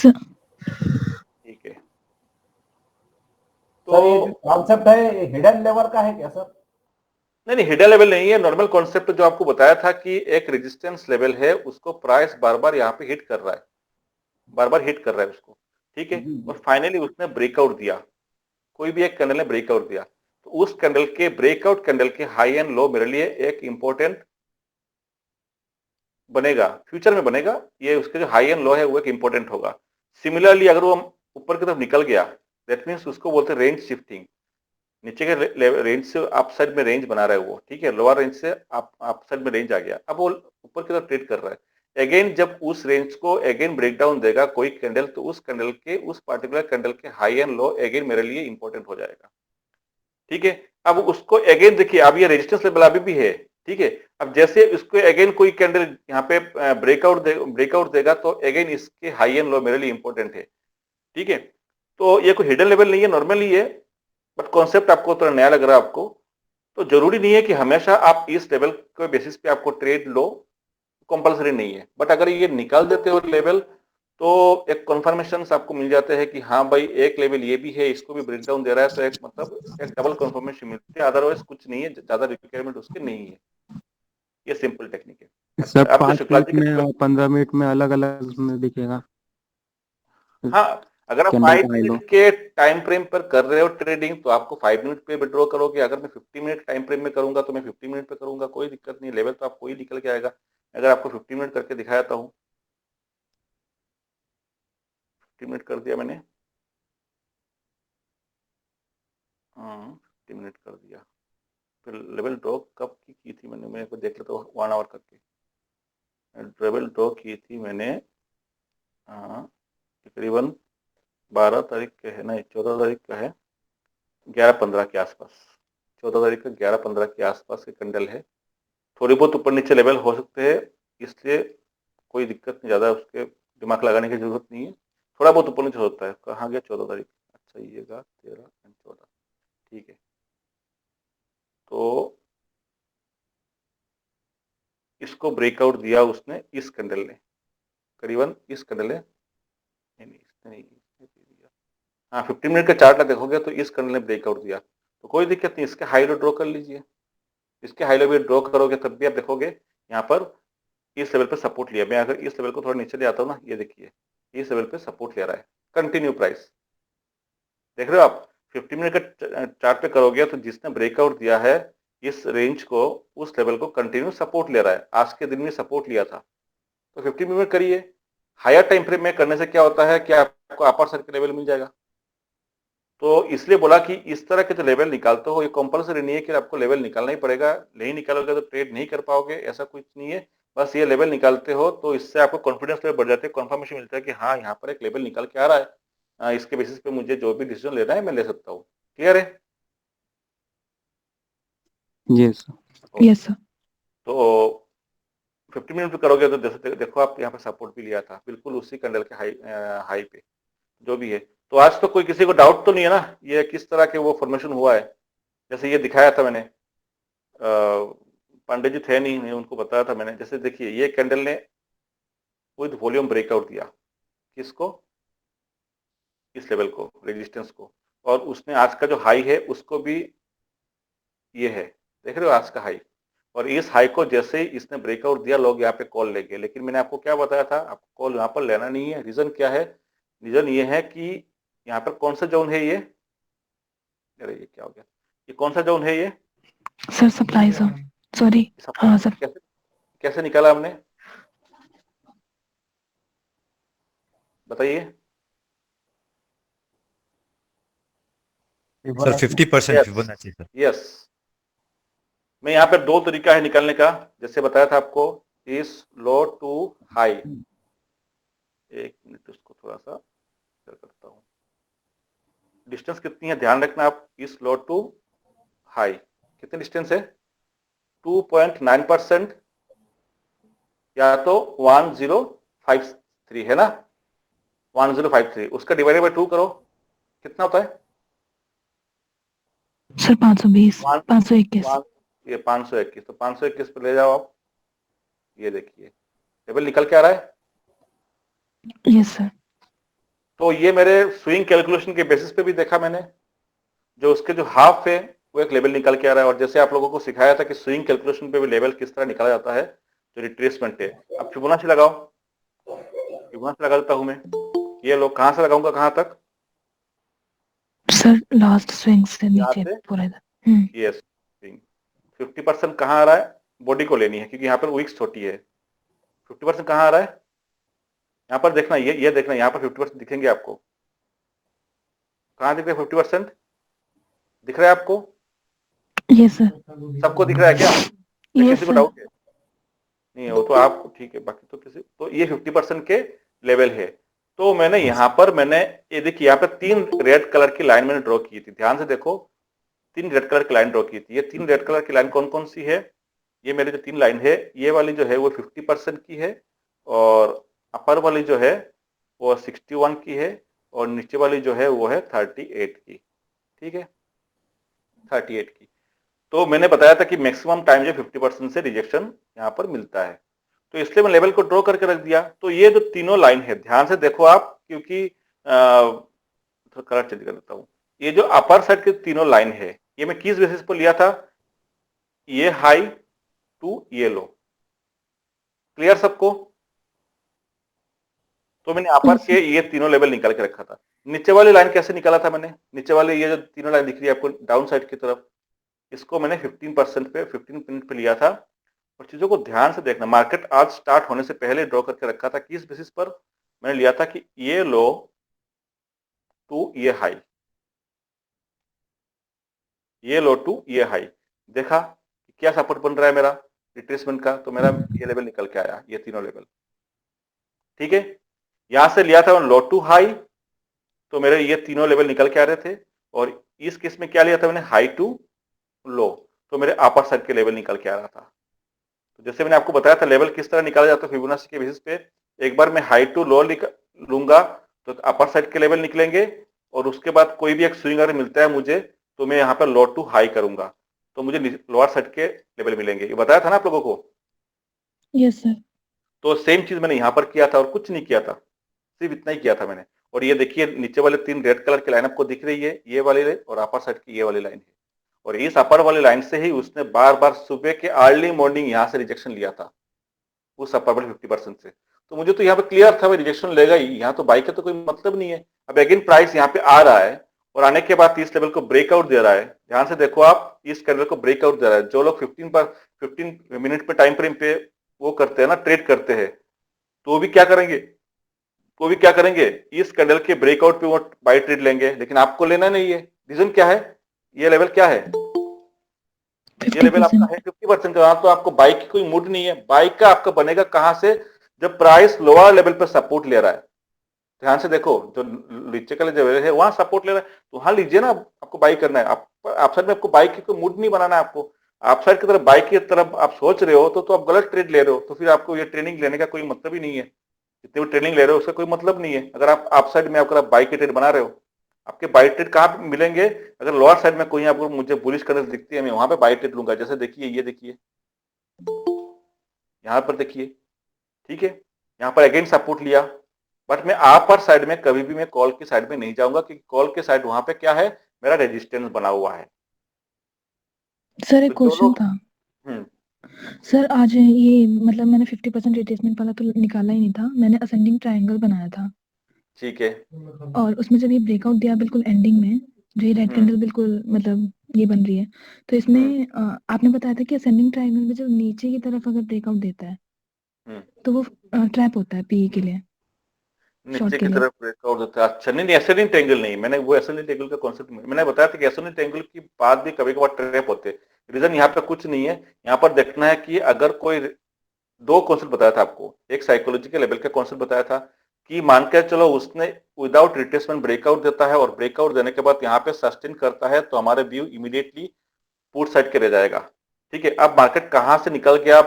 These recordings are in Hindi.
सर। ठीक है, सर ये तो जो कॉन्सेप्ट है हिडन लेवल का है क्या सर? नहीं नहीं, हिडन लेवल नहीं है, नॉर्मल कॉन्सेप्ट जो आपको बताया था कि एक रेजिस्टेंस लेवल है, उसको प्राइस बार बार यहाँ पे हिट कर रहा है, बार बार हिट कर रहा है उसको, ठीक है, और फाइनली उसने ब्रेकआउट दिया, कोई भी एक कैंडल ने ब्रेकआउट दिया, तो उस कैंडल के ब्रेकआउट कैंडल के हाई एंड लो मेरे लिए एक इंपॉर्टेंट बनेगा, फ्यूचर में बनेगा, ये उसके जो हाई एंड लो है वो एक इंपॉर्टेंट होगा। सिमिलरली अगर वो ऊपर की तरफ निकल गया, दैट मीन्स उसको बोलते हैं रेंज शिफ्टिंग, नीचे के रेंज से अप साइड में रेंज बना रहा है वो, ठीक है, लोअर रेंज से अप साइड में रेंज आ गया, अब वो ऊपर की तरफ ट्रेड कर रहा है। अगेन जब उस रेंज को अगेन ब्रेक डाउन देगा कोई कैंडल, तो उस कैंडल के उस पार्टिकुलर कैंडल के हाई एंड लो अगेन मेरे लिए इंपॉर्टेंट हो जाएगा, ठीक है। अब उसको अगेन देखिए, अब ये रेजिस्टेंस लेवल अभी भी है, ठीक है, अब जैसे इसको अगेन कोई कैंडल यहाँ पे ब्रेकआउट देगा, तो अगेन इसके हाई एंड लो मेरे लिए इंपॉर्टेंट है, ठीक है। तो ये कोई हिडन लेवल नहीं है, नॉर्मली है, बट कॉन्सेप्ट आपको थोड़ा नया लग रहा है आपको, तो जरूरी नहीं है कि हमेशा आप इस लेवल के बेसिस पे आपको ट्रेड लो, कंपलसरी नहीं है, बट अगर ये निकाल देते हो लेवल, तो एक कन्फर्मेशन आपको मिल जाते हैं कि हाँ भाई एक लेवल ये भी है, इसको भी ब्रेक डाउन दे रहा है, तो एक मतलब एक डबल कन्फर्मेशन मिलती है, अदरवाइज कुछ नहीं है, ज्यादा रिक्वायरमेंट उसके नहीं है, ये सिंपल टेक्निक है। सर अब जो 5 शुक्ला मिनट जी में का, और 15 मिनट में अलग अलग में दिखेगा हाँ, अगर आप कैंडल 5 का हाई लो। मिनट के टाइम फ्रेम पर कर रहे हो ट्रेडिंग, तो आपको 5 मिनट पे विड्रॉ करोगे, अगर मैं 50 मिनट टाइम फ्रेम में करूंगा तो मैं 50 मिनट पे करूंगा, कोई दिक्कत नहीं, लेवल तो आपको ही निकल के आएगा। अगर आपको 50 मिनट करके दिखाता हूँ, 50 मिनट कर दिया मैंने, हाँ 50 मिनट कर दिया, फिर लेवल ड्रॉ कब की थी मैंने, मेरे को देख लेता हूँ 1 आवर करके, लेवल ड्रॉ की थी मैंने, हाँ तकरीबन 12 तारीख के है ना, 14 तारीख का है, 11-15 के आसपास, 14 तारीख का 11-15 के आसपास के कैंडल है, थोड़ी बहुत ऊपर नीचे लेवल हो सकते हैं, इसलिए कोई दिक्कत नहीं, ज़्यादा उसके दिमाग लगाने की जरूरत नहीं है, थोड़ा बहुत ऊपर नीचे होता है। कहाँ गया 14 तारीख, अच्छा ये 13-14, ठीक है, तो इसको ब्रेकआउट दिया उसने, इस कैंडल ने, करीबन इस कैंडल ने, नहीं इसने नहीं, इसने दिया, हाँ 15 मिनट का चार्ट देखोगे तो इस कैंडल ने ब्रेकआउट दिया, तो कोई दिक्कत नहीं, इसके हाई लो ड्रॉ कर लीजिए, इसके हाई लो भी ड्रॉ करोगे तब भी आप देखोगे यहाँ पर इस लेवल पे सपोर्ट लिया, मैं अगर इस लेवल को थोड़ा नीचे ले आता हूँ ना, ये देखिए इस लेवल पे सपोर्ट ले रहा है, कंटिन्यू प्राइस देख रहे हो आप, 50 मिनट का चार्ट पे करोगे तो जिसने ब्रेकआउट दिया है इस रेंज को, उस लेवल को कंटिन्यू सपोर्ट ले रहा है, आज के दिन में सपोर्ट लिया था, तो 50 मिनट करिए। हायर टाइम फ्रेम में करने से क्या होता है कि आपको अपर साइड का लेवल मिल जाएगा, तो इसलिए बोला कि इस तरह के जो लेवल निकालते हो, ये कंपलसरी नहीं है कि आपको लेवल निकालना ही पड़ेगा, नहीं निकालोगे तो ट्रेड नहीं कर पाओगे, ऐसा कुछ नहीं है, बस ये लेवल निकालते हो तो इससे आपको कॉन्फिडेंस लेवल बढ़ जाती है, कन्फर्मेशन मिलता है कि हाँ यहाँ पर एक लेवल निकल के आ रहा है, इसके बेसिस पे मुझे जो भी डिसीजन लेना है मैं ले सकता हूँ। क्लियर है? Yes sir. Yes sir. तो 50 मिनट पे करोगे तो जैसे देखो आप यहाँ पे सपोर्ट भी लिया था, बिल्कुल उसी कैंडल के हाई पे जो भी है, तो आज तो कोई किसी को डाउट तो नहीं है ना ये किस तरह के वो फॉर्मेशन हुआ है, जैसे ये दिखाया था मैंने, पांडे जी थे नहीं, उनको बताया था मैंने, जैसे देखिए ये कैंडल ने विद वॉल्यूम ब्रेकआउट दिया, किसको, इस लेवल को, रेजिस्टेंस को, और उसने आज का जो हाई है उसको भी, ये है देख रहे हो आज का हाई, और इस हाई को जैसे ही इसने ब्रेकआउट दिया लोग यहाँ पे कॉल ले गए, लेकिन मैंने आपको क्या बताया था, आपको कॉल यहाँ पर लेना नहीं है, रीजन क्या है, रीजन ये है कि यहाँ पर कौन सा जोन है ये, अरे ये क्या हो गया, ये कौन सा जोन है ये, सर सप्लाई जोन, सॉरी। हाँ सर। कैसे कैसे निकाला हमने, बताइए। Sir 50% Fibonacci sir. यस, मैं यहाँ पे दो तरीका है निकालने का, जैसे बताया था आपको, इस लो टू हाई, एक मिनट उसको थोड़ा सा करता हूँ, डिस्टेंस कितनी है ध्यान रखना आप, इस लो टू हाई कितनी डिस्टेंस है, 2.9% या तो 1053 है ना, 1053, उसका डिवाइडेड बाय 2 करो, कितना होता है सर 520, 521। ये 521, तो 521 पे ले जाओ आप, ये देखिए लेवल निकल के आ रहा है, यस सर। तो ये मेरे स्विंग कैलकुलेशन के बेसिस पे भी देखा मैंने, जो उसके जो हाफ है वो एक लेवल निकल के आ रहा है। और जैसे आप लोगों को सिखाया था कि स्विंग कैलकुलेशन पे भी लेवल किस तरह निकाला जाता है, जो रिट्रेसमेंट है। अब फिबोनाची लगाओ, फिबोनाची लगा देता हूं मैं। ये लो, कहां से लगाऊंगा, कहां तक? सर लास्ट स्विंग से यहाँ नीचे से। पूरा इधर। यस, 50% कहाँ आ रहा है? बॉडी को लेनी है, क्योंकि यहाँ पर विक्स छोटी है। 50% कहाँ आ रहा है? यहाँ पर देखना, ये देखना, यहाँ पर 50% दिखेंगे आपको। कहाँ दिख रहे 50%? दिख रहा है आपको? ये सर, सबको दिख रहा है क्या? या ये किसी को सर, डाउट है? नहीं, वो तो आप ठीक है, बाकी तो किसी तो ये 50% के लेवल है। तो मैंने यहाँ पर ये देखिए, यहाँ पर 3 रेड कलर की लाइन मैंने ड्रॉ की थी, ध्यान से देखो। 3 रेड कलर की लाइन ड्रॉ की थी। ये 3 रेड कलर की लाइन कौन कौन सी है? ये मेरी जो 3 लाइन है, ये वाली जो है वो 50% की है, और अपर वाली जो है वो 61 की है, और नीचे वाली जो है वो है 38 की। ठीक है, 38 की। तो मैंने बताया था कि मैक्सिमम टाइम जो 50% से रिजेक्शन यहाँ पर मिलता है, तो इसलिए मैं लेवल को ड्रॉ करके रख दिया। तो ये जो तीनों लाइन है, ध्यान से देखो आप, क्योंकि थोड़ा कलर चेंज कर देता हूँ। ये जो अपर साइड के तीनों लाइन है, ये मैं किस बेसिस पर लिया था? ये हाई टू ये लो। क्लियर सबको? तो मैंने अपर के ये तीनों लेवल निकाल के रखा था। नीचे वाली लाइन कैसे निकाला था मैंने? नीचे वाले ये जो तीनों लाइन दिख रही है आपको डाउन साइड की तरफ, इसको मैंने 15% पे 15 मिनट पे लिया था। और चीजों को ध्यान से देखना, मार्केट आज स्टार्ट होने से पहले ड्रॉ करके रखा था। किस बेसिस पर मैंने लिया था? कि ये लो टू ये हाई, ये लो टू ये हाई। देखा क्या सपोर्ट बन रहा है मेरा रिट्रेसमेंट का? तो मेरा ये लेवल निकल के आया, ये तीनों लेवल। ठीक है, यहां से लिया था लो टू हाई, तो मेरे ये तीनों लेवल निकल के आ रहे थे। और इस केस में क्या लिया था मैंने? हाई टू लो, तो मेरे अपर साइड के लेवल निकल के आ रहा था। तो जैसे मैंने आपको बताया था लेवल किस तरह निकाला जाता है फिबोनाची के बेसिस पे। एक बार मैं हाई टू लो लूंगा तो अपर साइड के लेवल निकलेंगे, और उसके बाद कोई भी एक स्विंग अगर मिलता है मुझे, तो मैं यहाँ पर लो टू हाई करूंगा, तो मुझे लोअर साइड के लेवल मिलेंगे। ये बताया था ना आप लोगों को? Yes sir. तो सेम चीज मैंने यहाँ पर किया था, और कुछ नहीं किया था, सिर्फ इतना ही किया था मैंने। और ये देखिए नीचे वाले 3 रेड कलर की लाइन आपको दिख रही है, ये वाली और अपर साइड की ये वाली लाइन है। और इस अपर वाली लाइन से ही उसने बार बार सुबह के अर्ली मॉर्निंग यहाँ से रिजेक्शन लिया था, उस अपर वाले 50% से। तो मुझे तो यहाँ पे क्लियर था भाई रिजेक्शन लेगा ही, यहाँ तो बाई का तो कोई मतलब नहीं है। अब अगेन प्राइस यहाँ पे आ रहा है, और आने के बाद इस लेवल को ब्रेकआउट दे रहा है। ध्यान से देखो आप, इस कैंडल को ब्रेकआउट दे रहा है। जो लोग 15 मिनट पे टाइम फ्रेम पे वो करते हैं ना, ट्रेड करते हैं, तो वो भी क्या करेंगे? इस कैंडल के ब्रेकआउट पे वो बाई ट्रेड लेंगे, लेकिन आपको लेना नहीं है। रीजन क्या है? ये लेवल क्या है? ये लेवल आपका है 50% का। तो आपको बाई की कोई मूड नहीं है। बाई का आपका बनेगा कहां से? जब प्राइस लोअर लेवल पर सपोर्ट ले रहा है। ध्यान से देखो, जो नीचे का लेवल है वहां सपोर्ट ले रहा है, तो वहां लीजिए ना, आपको बाई करना है। आप साइड में आपको बाई की कोई मूड नहीं बनाना है आपको। आप साइड की तरफ बाई की तरफ आप सोच रहे हो, तो आप गलत ट्रेड ले रहे हो। तो फिर आपको ये ट्रेनिंग लेने का कोई मतलब ही नहीं है। जितने भी ट्रेनिंग ले रहे हो उसका कोई मतलब नहीं है। अगर आप साइड में अगर आप बाई के ट्रेड बना रहे हो, आपके बाई ट्रेड कहाँ पे मिलेंगे? अगर लोअर साइड में कोई आपको मुझे बुलिश करने दिखती है, मैं वहां पे बाई ट्रेड लूंगा। जैसे देखिए, ये देखिए, यहाँ पर देखिए, ठीक है, यहाँ पर अगेन सपोर्ट लिया। बट मैं अपर साइड में कभी भी मैं कॉल की साइड में नहीं जाऊंगा, क्योंकि कॉल के साइड वहां पे क्या है? मेरा रेजिस्टेंस बना हुआ है। सर एक तो जो क्वेश्चन लोग था सर। आज ये मतलब मैंने 50% रिट्रेसमेंट वाला तो निकाला ही नहीं था, मैंने असेंडिंग ट्रायंगल बनाया था। ठीक है, और उसमें जब ये ब्रेकआउट दिया बिल्कुल एंडिंग में, जो ये रेड कैंडल बिल्कुल मतलब ये बन रही है, तो इसमें आपने बताया था कि असेंडिंग ट्रायंगल में जब नीचे की तरफ अगर ब्रेकआउट देता है तो वो ट्रैप होता है पीई के लिए, शॉर्ट नीचे के की लिए। तरफ ब्रेकआउट होता है। अच्छा, नहीं, एसेंडिंग ट्रायंगल नहीं, मैंने वो एसेंडिंग ट्रायंगल का कॉन्सेप्ट मैंने बताया था कि एसेंडिंग ट्रायंगल की बात भी कभी कभार ट्रैप होते हैं। रीजन यहाँ पे कुछ नहीं है। यहाँ पर देखना है कि अगर कोई 2 कॉन्सेप्ट बताया था आपको। एक साइकोलॉजी के लेवल का कॉन्सेप्ट बताया था कि मान के चलो उसने विदाउट रिट्रेसमेंट ब्रेकआउट देता है, और ब्रेकआउट देने के बाद यहाँ पे सस्टेन करता है, तो हमारे व्यू इमीडिएटली पुट साइड के रह जाएगा। ठीक है, अब मार्केट कहाँ से निकल गया,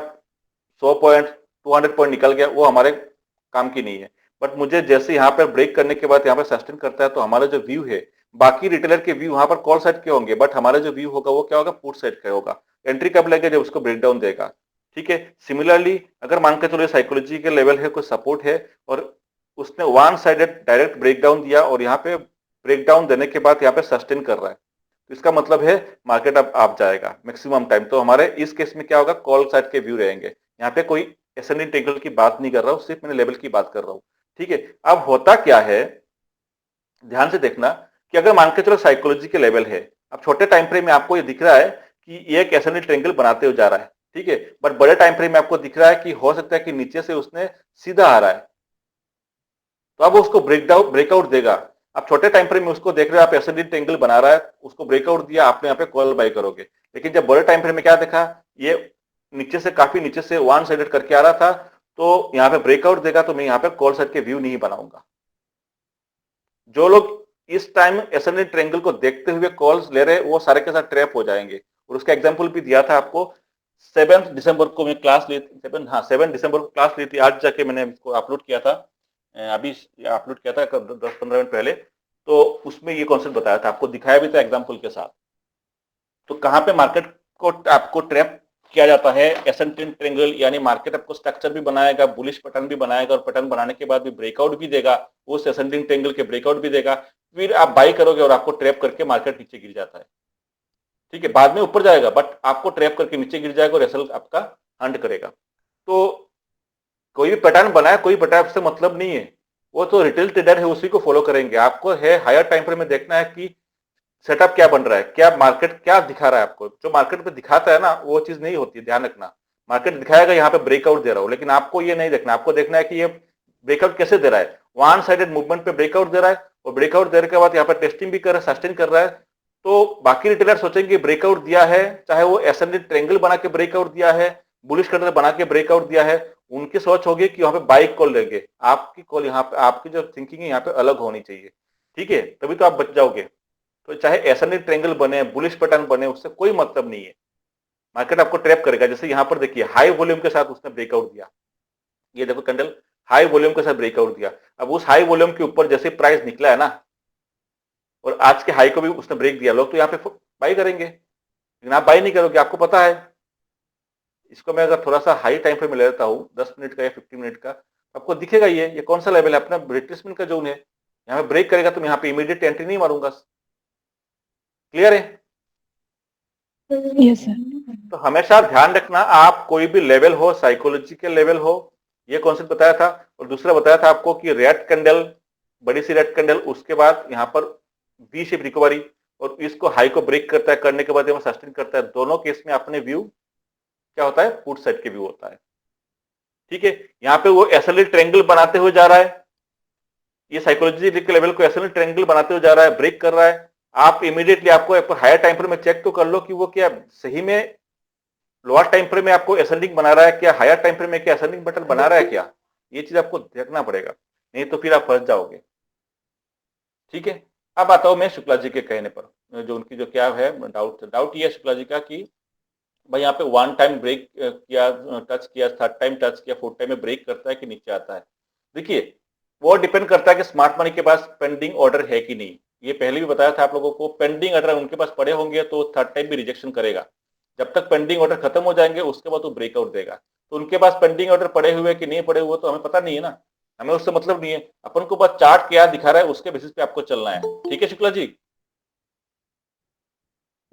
100 पॉइंट 200 पॉइंट निकल गया, वो हमारे काम की नहीं है। बट मुझे जैसे यहाँ पर ब्रेक करने के बाद यहाँ पर सस्टेन करता है, तो हमारा जो व्यू है, बाकी रिटेलर के व्यू वहां पर कॉल साइड के होंगे, बट हमारा जो व्यू होगा वो क्या होगा? पुट साइड का होगा। एंट्री कब लेगा? जब उसको ब्रेक डाउन देगा। ठीक है, सिमिलरली अगर मान के चलो साइकोलॉजी के लेवल है, कोई सपोर्ट है, और उसने वन साइडेड डायरेक्ट ब्रेकडाउन दिया और यहाँ पे ब्रेकडाउन देने के बाद यहाँ पे सस्टेन कर रहा है, तो इसका मतलब है मार्केट अब आप जाएगा मैक्सिमम टाइम। तो हमारे इस केस में क्या होगा, कॉल साइड के व्यू रहेंगे। यहाँ पे कोई एसेंडिंग ट्रायंगल की बात नहीं कर रहा हूँ, सिर्फ मैंने लेवल की बात कर रहा हूँ। ठीक है, अब होता क्या है, ध्यान से देखना कि अगर मान के चलो साइकोलॉजी के लेवल है, अब छोटे टाइम फ्रेम में आपको ये दिख रहा है कि ये एक एसेंडिंग ट्रायंगल बनाते हुए जा रहा है, ठीक है, बट बड़े टाइम फ्रेम में आपको दिख रहा है कि हो सकता है कि नीचे से उसने सीधा आ रहा है, तो अब उसको ब्रेकआउट देगा। आप छोटे टाइम फ्रेम में उसको देख रहे हो, आप एसेंडिंग ट्रायंगल बना रहा है, उसको ब्रेकआउट दिया, आपने यहाँ पे कॉल बाय करोगे। लेकिन जब बड़े टाइम फ्रेम में क्या देखा, ये नीचे से काफी नीचे से वन साइडेड करके आ रहा था, तो यहाँ पे ब्रेकआउट देगा, तो मैं यहाँ पे कॉल साइड के व्यू नहीं बनाऊंगा। जो लोग इस टाइम एसेंडिंग ट्रायंगल को देखते हुए कॉल्स ले रहे, वो सारे के साथ ट्रैप हो जाएंगे। और उसका एग्जांपल भी दिया था आपको, 7 दिसंबर को मैं क्लास ली, 7 दिसंबर को क्लास ली थी, आज जाके मैंने इसको अपलोड किया था, अभी अपलोड किया था 10-15 मिनट पहले। तो उसमें ये कॉन्सेप्ट बताया था, आपको दिखाया भी था एग्जांपल के साथ। तो कहाँ पे मार्केट को आपको ट्रैप किया जाता है, एसेंडिंग ट्रायंगल, यानी मार्केट आपको स्ट्रक्चर भी बनाएगा, बुलिश पैटर्न भी बनाएगा, और पैटर्न बनाने के बाद भी ब्रेकआउट भी देगा, उस एसेंडिंग ट्रायंगल के ब्रेकआउट भी देगा, फिर आप बाई करोगे और आपको ट्रैप करके मार्केट नीचे गिर जाता है। ठीक है, बाद में ऊपर जाएगा, बट आपको ट्रैप करके नीचे गिर जाएगा और एसएल आपका हंट करेगा। तो कोई भी पैटर्न बनाया, कोई पैटर्न से मतलब नहीं है, वो तो रिटेल ट्रेडर है, उसी को फॉलो करेंगे। आपको है हायर टाइम फ्रेम में देखना है कि सेटअप क्या बन रहा है, क्या मार्केट क्या दिखा रहा है आपको। जो मार्केट पे दिखाता है ना, वो चीज नहीं होती, ध्यान रखना। मार्केट दिखाएगा यहाँ पे ब्रेकआउट दे रहा हूं, लेकिन आपको ये नहीं देखना, आपको देखना है कि ये ब्रेकआउट कैसे दे रहा है। वन साइडेड मूवमेंट पे ब्रेकआउट दे रहा है, और ब्रेकआउट देने के बाद यहाँ पे टेस्टिंग भी कर रहा है, सस्टेन कर रहा है। तो बाकी रिटेलर सोचेंगे ब्रेकआउट दिया है, चाहे वो एसेंडिंग ट्रायंगल बना के ब्रेकआउट दिया है, बुलिश कैंडल बना के ब्रेकआउट दिया है, उनकी सोच होगी कि यहाँ पे बाई कॉल लेंगे। आपकी कॉल यहाँ पे, आपकी जो थिंकिंग है यहाँ पे अलग होनी चाहिए। ठीक है, तभी तो आप बच जाओगे। तो चाहे एसेंडिंग ट्रायंगल बने, बुलिश पैटर्न बने, उससे कोई मतलब नहीं है। मार्केट आपको ट्रैप करेगा। जैसे यहाँ पर देखिए, हाई वॉल्यूम के साथ उसने ब्रेकआउट दिया, ये देखो कैंडल हाई वॉल्यूम के साथ ब्रेकआउट दिया। अब उस हाई वॉल्यूम के ऊपर जैसे प्राइस निकला है ना, और आज के हाई को भी उसने ब्रेक दिया, लोग तो यहाँ पे बाई करेंगे, लेकिन आप बाई नहीं करोगे, आपको पता है। इसको मैं अगर थोड़ा सा हाई टाइम फ्रेम में ले लेता हूँ, 10 मिनट का या 15 मिनट का, आपको दिखेगा ये कौन सा लेवल है, अपना रिट्रेसमेंट का जोन है। यहाँ पे ब्रेक करेगा तो मैं यहाँ पे इमीडिएट एंट्री नहीं मारूंगा। क्लियर है? Yes sir. तो हमेशा ध्यान रखना, आप कोई भी लेवल हो, साइकोलॉजिकल लेवल हो, ये कॉन्सेप्ट बताया था। और दूसरा बताया था आपको कि रेड कैंडल, बड़ी सी रेड कैंडल, उसके बाद यहाँ पर वी शेप रिकवरी, और इसको हाई को ब्रेक करता है, करने के बाद सस्टेन करता है। दोनों केस में अपने व्यू क्या होता है, पुट साइड के व्यू होता है। ठीक है, यहाँ पे वो एसेंडिंग ट्रायंगल बनाते हुए जा रहा है, ये साइकोलॉजी के लेवल को एसेंडिंग ट्रायंगल बनाते हुए जा रहा है, ब्रेक कर रहा है। आप इमीडिएटली आपको एक हायर टाइम फ्रेम में चेक तो कर लो कि वो क्या सही में लोअर टाइम फ्रेम में आपको एसेंडिंग बना रहा है, क्या हायर टाइम फ्रेम में क्या एसेंडिंग पैटर्न बना रहा है क्या, ये चीज आपको देखना पड़ेगा, नहीं तो फिर आप फंस जाओगे। ठीक है, अब आता हूं मैं शुक्ला जी के कहने पर, जो उनकी जो क्या है डाउट ये है शुक्ला जी का कि भाई यहाँ पे वन टाइम ब्रेक किया, टच किया, थर्ड टाइम टच किया, फोर्थ टाइम में ब्रेक करता है कि नीचे आता है। देखिए, वो डिपेंड करता है कि स्मार्ट मनी के पास पेंडिंग ऑर्डर है कि नहीं। ये पहले भी बताया था आप लोगों को, पेंडिंग ऑर्डर उनके पास पड़े होंगे तो थर्ड टाइम भी रिजेक्शन करेगा। जब तक पेंडिंग ऑर्डर खत्म हो जाएंगे उसके बाद वो ब्रेकआउट देगा। तो उनके पास पेंडिंग ऑर्डर पड़े हुए कि नहीं पड़े हुए तो हमें पता नहीं है ना, हमें उससे मतलब नहीं है। अपन को बस चार्ट क्या दिखा रहा है उसके बेसिस पे आपको चलना है। ठीक है शुक्ला जी,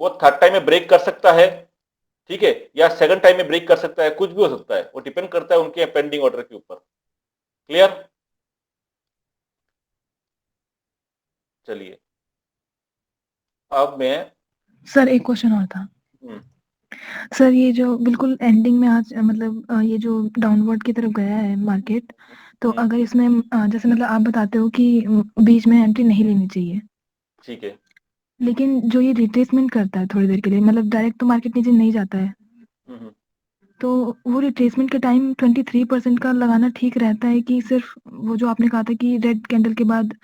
वो थर्ड टाइम में ब्रेक कर सकता है, ठीक है, या सेकंड टाइम में ब्रेक कर सकता है, कुछ भी हो सकता है, वो डिपेंड करता है उनके पेंडिंग ऑर्डर के ऊपर। क्लियर? चलिए, अब मैं सर एक क्वेश्चन और था सर, ये जो बिल्कुल एंडिंग में आज मतलब ये जो डाउनवर्ड की तरफ गया है मार्केट, तो अगर इसमें जैसे मतलब आप बताते हो कि बीच में एंट्री नहीं लेनी चाहिए, ठीक है, लेकिन जो ये रिट्रेसमेंट करता है थोड़ी देर के लिए, मतलब डायरेक्ट तो मार्केट नीचे नहीं जाता है, तो वो रिट्रेसमेंट के टाइम 23% का लगाना ठीक रहता है कि सिर्फ वो जो आपने कहा था कि रेड कैंडल के बाद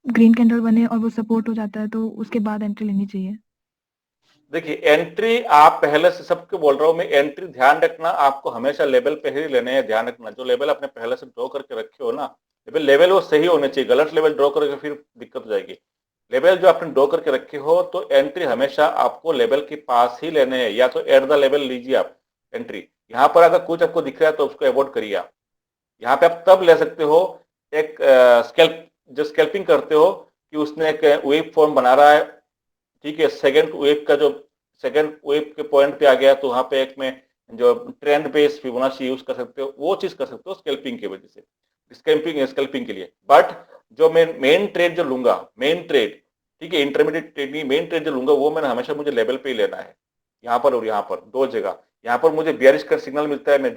ग्रीन कैंडल बने और वो सपोर्ट हो जाता है तो उसके बाद एंट्री लेनी चाहिए? देखिए, एंट्री आप पहले से सबको बोल रहा हूं मैं, एंट्री ध्यान रखना आपको हमेशा लेवल पे ही लेने हैं। ध्यान रखना जो लेवल आपने पहले से ड्रॉ करके रखे हो ना, लेवल वो सही होने चाहिए। गलत लेवल ड्रॉ करके फिर दिक्कत हो जाएगी। लेवल जो आपने ड्रॉ करके रखे हो, तो एंट्री हमेशा आपको लेवल के पास ही लेने हैं, या तो एट द लेवल लीजिए आप एंट्री। यहाँ पर अगर कुछ आपको दिख रहा है तो उसको अवॉइड करिए आप। यहाँ पे आप तब ले सकते हो एक स्कैल्पिंग करते हो कि उसने एक वेव फॉर्म बना रहा है, ठीक है, सेकंड वेव के पॉइंट पे आ गया तो वहां पे एक में जो ट्रेंड बेस्ड फिबोनाची यूज कर सकते हो, वो चीज कर सकते हो स्कैल्पिंग की वजह से, स्कैल्पिंग के लिए। बट जो मैं मेन ट्रेड जो लूंगा, मेन ट्रेड, ठीक है, इंटरमीडिएट ट्रेड नहीं, मेन ट्रेड जो लूंगा वो मैंने हमेशा मुझे लेवल पे ही लेना है, यहाँ पर और यहाँ पर दो जगह। यहाँ पर मुझे बियरिश का सिग्नल मिलता है, मैं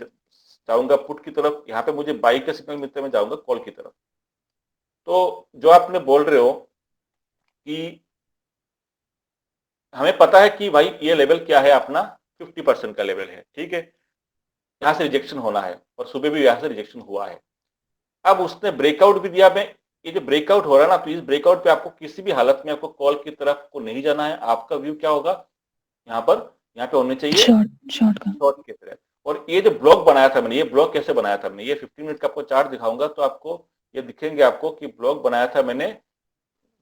जाऊंगा पुट की तरफ, यहाँ पे मुझे बाई का सिग्नल मिलता है, मैं जाऊंगा कॉल की तरफ। तो जो आपने बोल रहे हो कि हमें पता है कि भाई ये लेवल क्या है अपना, 50% का लेवल है, ठीक है, यहाँ से रिजेक्शन होना है और सुबह भी यहाँ से रिजेक्शन हुआ है। अब उसने ब्रेकआउट भी दिया, मैं ये जो ब्रेकआउट हो रहा है ना, तो इस ब्रेकआउट पे आपको किसी भी हालत में आपको कॉल की तरफ को नहीं जाना है। आपका व्यू क्या होगा, यहाँ पे होने चाहिए शॉर्ट का। शॉर्ट की तरह। और ये जो ब्लॉक बनाया था मैंने, ये ब्लॉक कैसे बनाया था मैंने, ये 15 मिनट का आपको चार्ट दिखाऊंगा तो आपको ये दिखेंगे आपको कि ब्लॉक बनाया था मैंने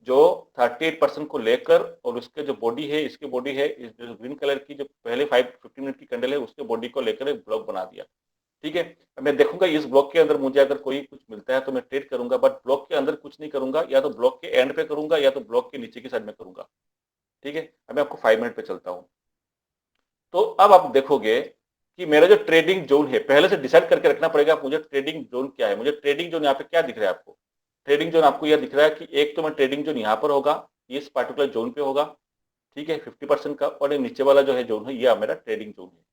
जो 38% को लेकर, और उसके जो बॉडी है, इसकी बॉडी है, इस जो ग्रीन कलर की जो पहले 15 मिनट की कैंडल है उसके बॉडी को लेकर एक ब्लॉक बना दिया, ठीक है। मैं देखूंगा इस ब्लॉक के अंदर मुझे अगर कोई कुछ मिलता है तो मैं ट्रेड करूंगा, बट ब्लॉक के अंदर कुछ नहीं करूंगा, या तो ब्लॉक के एंड पे करूंगा या तो ब्लॉक के नीचे की साइड में करूंगा, ठीक है। अब मैं आपको 5 मिनट पे चलता हूं। तो अब आप देखोगे कि मेरा जो ट्रेडिंग जोन है, पहले से डिसाइड करके रखना पड़ेगा मुझे ट्रेडिंग जोन क्या है। मुझे ट्रेडिंग जोन यहाँ पे क्या दिख रहा है आपको, ट्रेडिंग जोन आपको यह दिख रहा है कि एक तो मैं ट्रेडिंग जोन यहाँ पर होगा, इस पार्टिकुलर जोन पे होगा, ठीक है, 50% का, और नीचे वाला जो है जोन है ये मेरा ट्रेडिंग जोन है,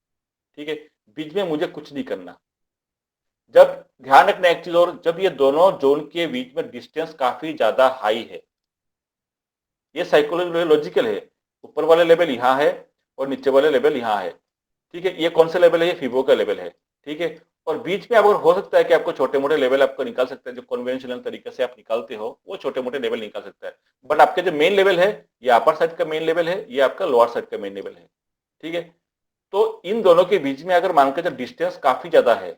ठीक है। बीच में मुझे कुछ नहीं करना। जब ध्यान रखना एक चीज और, जब ये दोनों जोन के बीच में डिस्टेंस काफी ज्यादा हाई है, ये साइकोलॉजिकल है, ऊपर वाले लेवल यहाँ है और नीचे वाले लेवल यहाँ है, ठीक है। ये कौन सा लेवल है, ये फिबो का लेवल है, ठीक है। और बीच में अगर हो सकता है कि आपको छोटे मोटे लेवल आपको निकाल सकते हैं, जो कन्वेंशनल तरीके से आप निकालते हो वो छोटे मोटे लेवल निकाल सकता है, बट आपके जो मेन लेवल है ये अपर साइड का मेन लेवल है, ये आपका लोअर साइड का मेन लेवल है, ठीक है। तो इन दोनों के बीच में अगर मान के जब डिस्टेंस काफी ज्यादा है,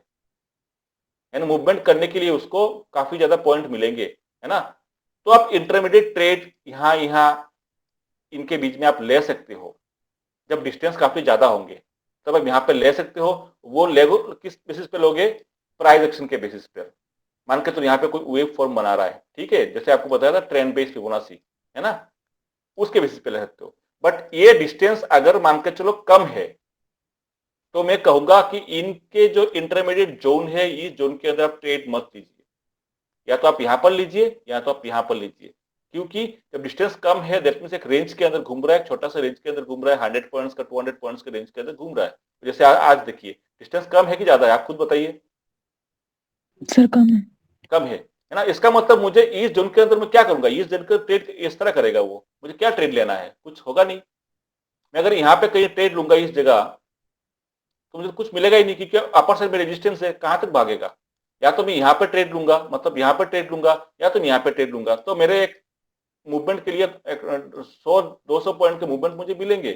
यानी मूवमेंट करने के लिए उसको काफी ज्यादा पॉइंट मिलेंगे, है ना, तो आप इंटरमीडिएट ट्रेड यहाँ इनके बीच में आप ले सकते हो। जब डिस्टेंस काफी ज्यादा होंगे तब आप यहाँ पे ले सकते हो। वो लेगो किस बेसिस पे लोगे, प्राइस एक्शन के बेसिस पर। मान के तो यहाँ पे कोई वेव फॉर्म बना रहा है, ठीक है, जैसे आपको बताया था ट्रेंड बेस्ड फिबोनाची, है ना, उसके बेसिस पे ले सकते हो। बट ये डिस्टेंस अगर मान के चलो कम है तो मैं कहूंगा कि इनके जो इंटरमीडिएट जोन है, इस जोन के अंदर आप ट्रेड मत लीजिए, या तो आप यहां पर लीजिए या तो आप यहां पर लीजिए, क्योंकि जब डिस्टेंस कम है दैट मींस एक रेंज के अंदर घूम रहा है, छोटा सा रेंज के अंदर घूम रहा है, 100 पॉइंट्स का 200 पॉइंट्स के रेंज के अंदर घूम रहा है। जैसे आज देखिए डिस्टेंस कम है कि ज्यादा है, आप खुद बताइए। सर कम है ना। इसका मतलब मुझे इस जोन के अंदर मैं क्या करूंगा, इस जोन का ट्रेड इस तरह करेगा वो, मुझे क्या ट्रेड लेना है, कुछ होगा नहीं। मैं अगर यहाँ पे कहीं ट्रेड लूंगा इस जगह तो मुझे कुछ मिलेगा ही नहीं, क्योंकि अपर साइड में रेजिस्टेंस है, कहां तक भागेगा। या तो मैं यहाँ पे ट्रेड लूंगा, मतलब यहाँ पे ट्रेड लूंगा, या तो यहाँ पे ट्रेड लूंगा, तो मेरे एक मूवमेंट के लिए 100-200 पॉइंट के मूवमेंट मुझे मिलेंगे।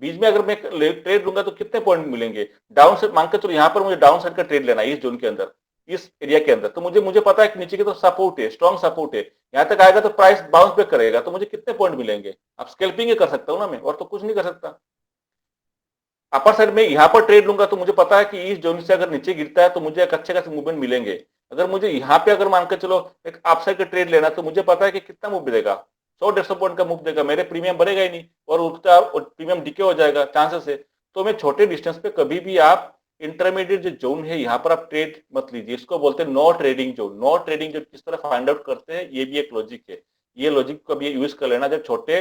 बीच में अगर मैं ट्रेड लूंगा तो कितने पॉइंट मिलेंगे, डाउन साइड मान के चलो यहाँ पर मुझे डाउन साइड का ट्रेड लेना है इस जोन के अंदर, इस एरिया के अंदर, तो मुझे पता है कि नीचे की तो सपोर्ट है, स्ट्रॉन्ग सपोर्ट है, यहाँ तक आएगा तो प्राइस बाउंस बैक करेगा, तो मुझे कितने पॉइंट मिलेंगे। अब स्कैल्पिंग ही कर सकता हूँ ना मैं, और तो कुछ नहीं कर सकता। अपर साइड में यहाँ पर ट्रेड लूंगा तो मुझे पता है कि इस जोन से अगर नीचे गिरता है तो मुझे एक अच्छे खासे मूवमेंट मिलेंगे। अगर मुझे यहाँ पे अगर मान के चलो एक अप साइड का ट्रेड लेना, तो मुझे पता है कि कितना मूव देगा, 100-150 पॉइंट का मूव देगा, मेरे प्रीमियम बढ़ेगा ही नहीं और उठता प्रीमियम डिके हो जाएगा चांसेस है। तो मैं छोटे डिस्टेंस पे कभी भी आप इंटरमीडिएट जो जोन है यहाँ पर आप ट्रेड मत लीजिए, इसको बोलते हैं no trading zone. No trading zone किस तरह फाइंड आउट करते हैं, ये भी एक लॉजिक है, ये लॉजिक को भी यूज कर लेना। जब छोटे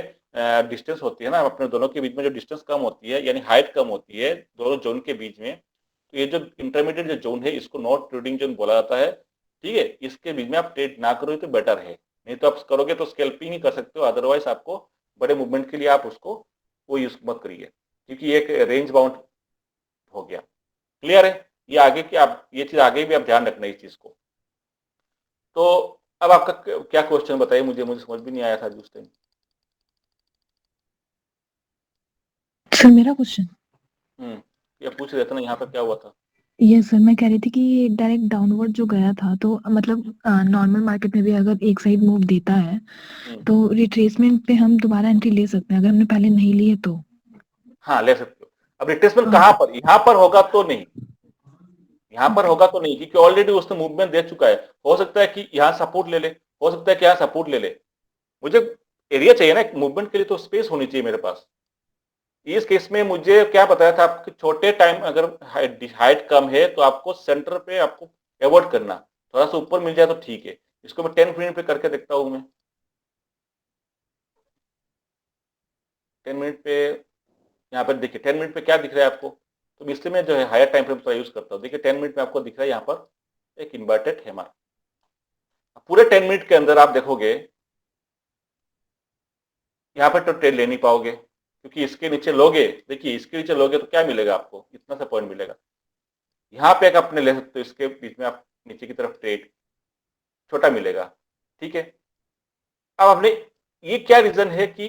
डिस्टेंस होती है ना अपने दोनों के बीच में, जो डिस्टेंस कम होती है यानी हाइट कम होती है दोनों जोन के बीच में, तो ये जो इंटरमीडिएट जो जोन है इसको नॉट ट्रेडिंग जोन बोला जाता है, ठीक है। इसके बीच में आप ट्रेड ना करो तो बेटर है, नहीं तो आप करोगे तो स्कैल्पिंग ही कर सकते हो, अदरवाइज आपको बड़े मूवमेंट के लिए आप उसको वो यूज मत करिए, क्योंकि एक रेंज बाउंड हो गया। क्लियर है, ये आगे की आप ये चीज आगे भी आप ध्यान रखना इस चीज को। तो अब आपका क्या क्वेश्चन बताइए, मुझे समझ भी नहीं आया था उस टाइम। सर मेरा क्वेश्चन ये पूछ रहे थे ना यहाँ पर क्या हुआ था। ये सर मैं कह रही थी कि डायरेक्ट डाउनवर्ड जो गया था, तो मतलब नॉर्मल मार्केट में भी अगर एक साइड मूव देता है तो रिट्रेसमेंट पे हम दोबारा एंट्री ले सकते हैं अगर हमने पहले नहीं लिए तो। हाँ ले सकते हो। अब रिट्रेसमेंट कहाँ पर, यहाँ पर होगा तो नहीं, यहाँ पर होगा तो नहीं, क्योंकि ऑलरेडी उसने मूवमेंट दे चुका है। हो सकता है कि यहाँ सपोर्ट ले ले, हो सकता है कि यहाँ सपोर्ट ले ले। मुझे एरिया चाहिए ना मूवमेंट के लिए, तो स्पेस होनी चाहिए मेरे पास। इस केस में मुझे क्या बताया था आपके, छोटे टाइम अगर हाइट कम है तो आपको सेंटर पे आपको अवॉइड करना, थोड़ा सा ऊपर मिल जाए तो ठीक है। इसको मैं 10 मिनट पे करके देखता हूं। मैं 10 मिनट पे यहाँ पर देखिए, 10 मिनट पे क्या दिख रहा है आपको, तो इसलिए मैं जो है हायर टाइम फ्रेम थोड़ा यूज करता हूँ। देखिए 10 मिनट में आपको दिख रहा है यहाँ पर एक इन्वर्टेड हैमर। पूरे 10 मिनट के अंदर आप देखोगे यहाँ पर तो ट्रेड ले नहीं पाओगे, क्योंकि इसके नीचे लोगे, देखिए इसके नीचे लोगे तो क्या मिलेगा आपको, इतना सा पॉइंट मिलेगा। यहाँ पे एक अपने ले सकते हो, इसके बीच में आप नीचे की तरफ ट्रेड छोटा मिलेगा, ठीक है। अब आपने, ये क्या रीजन है कि,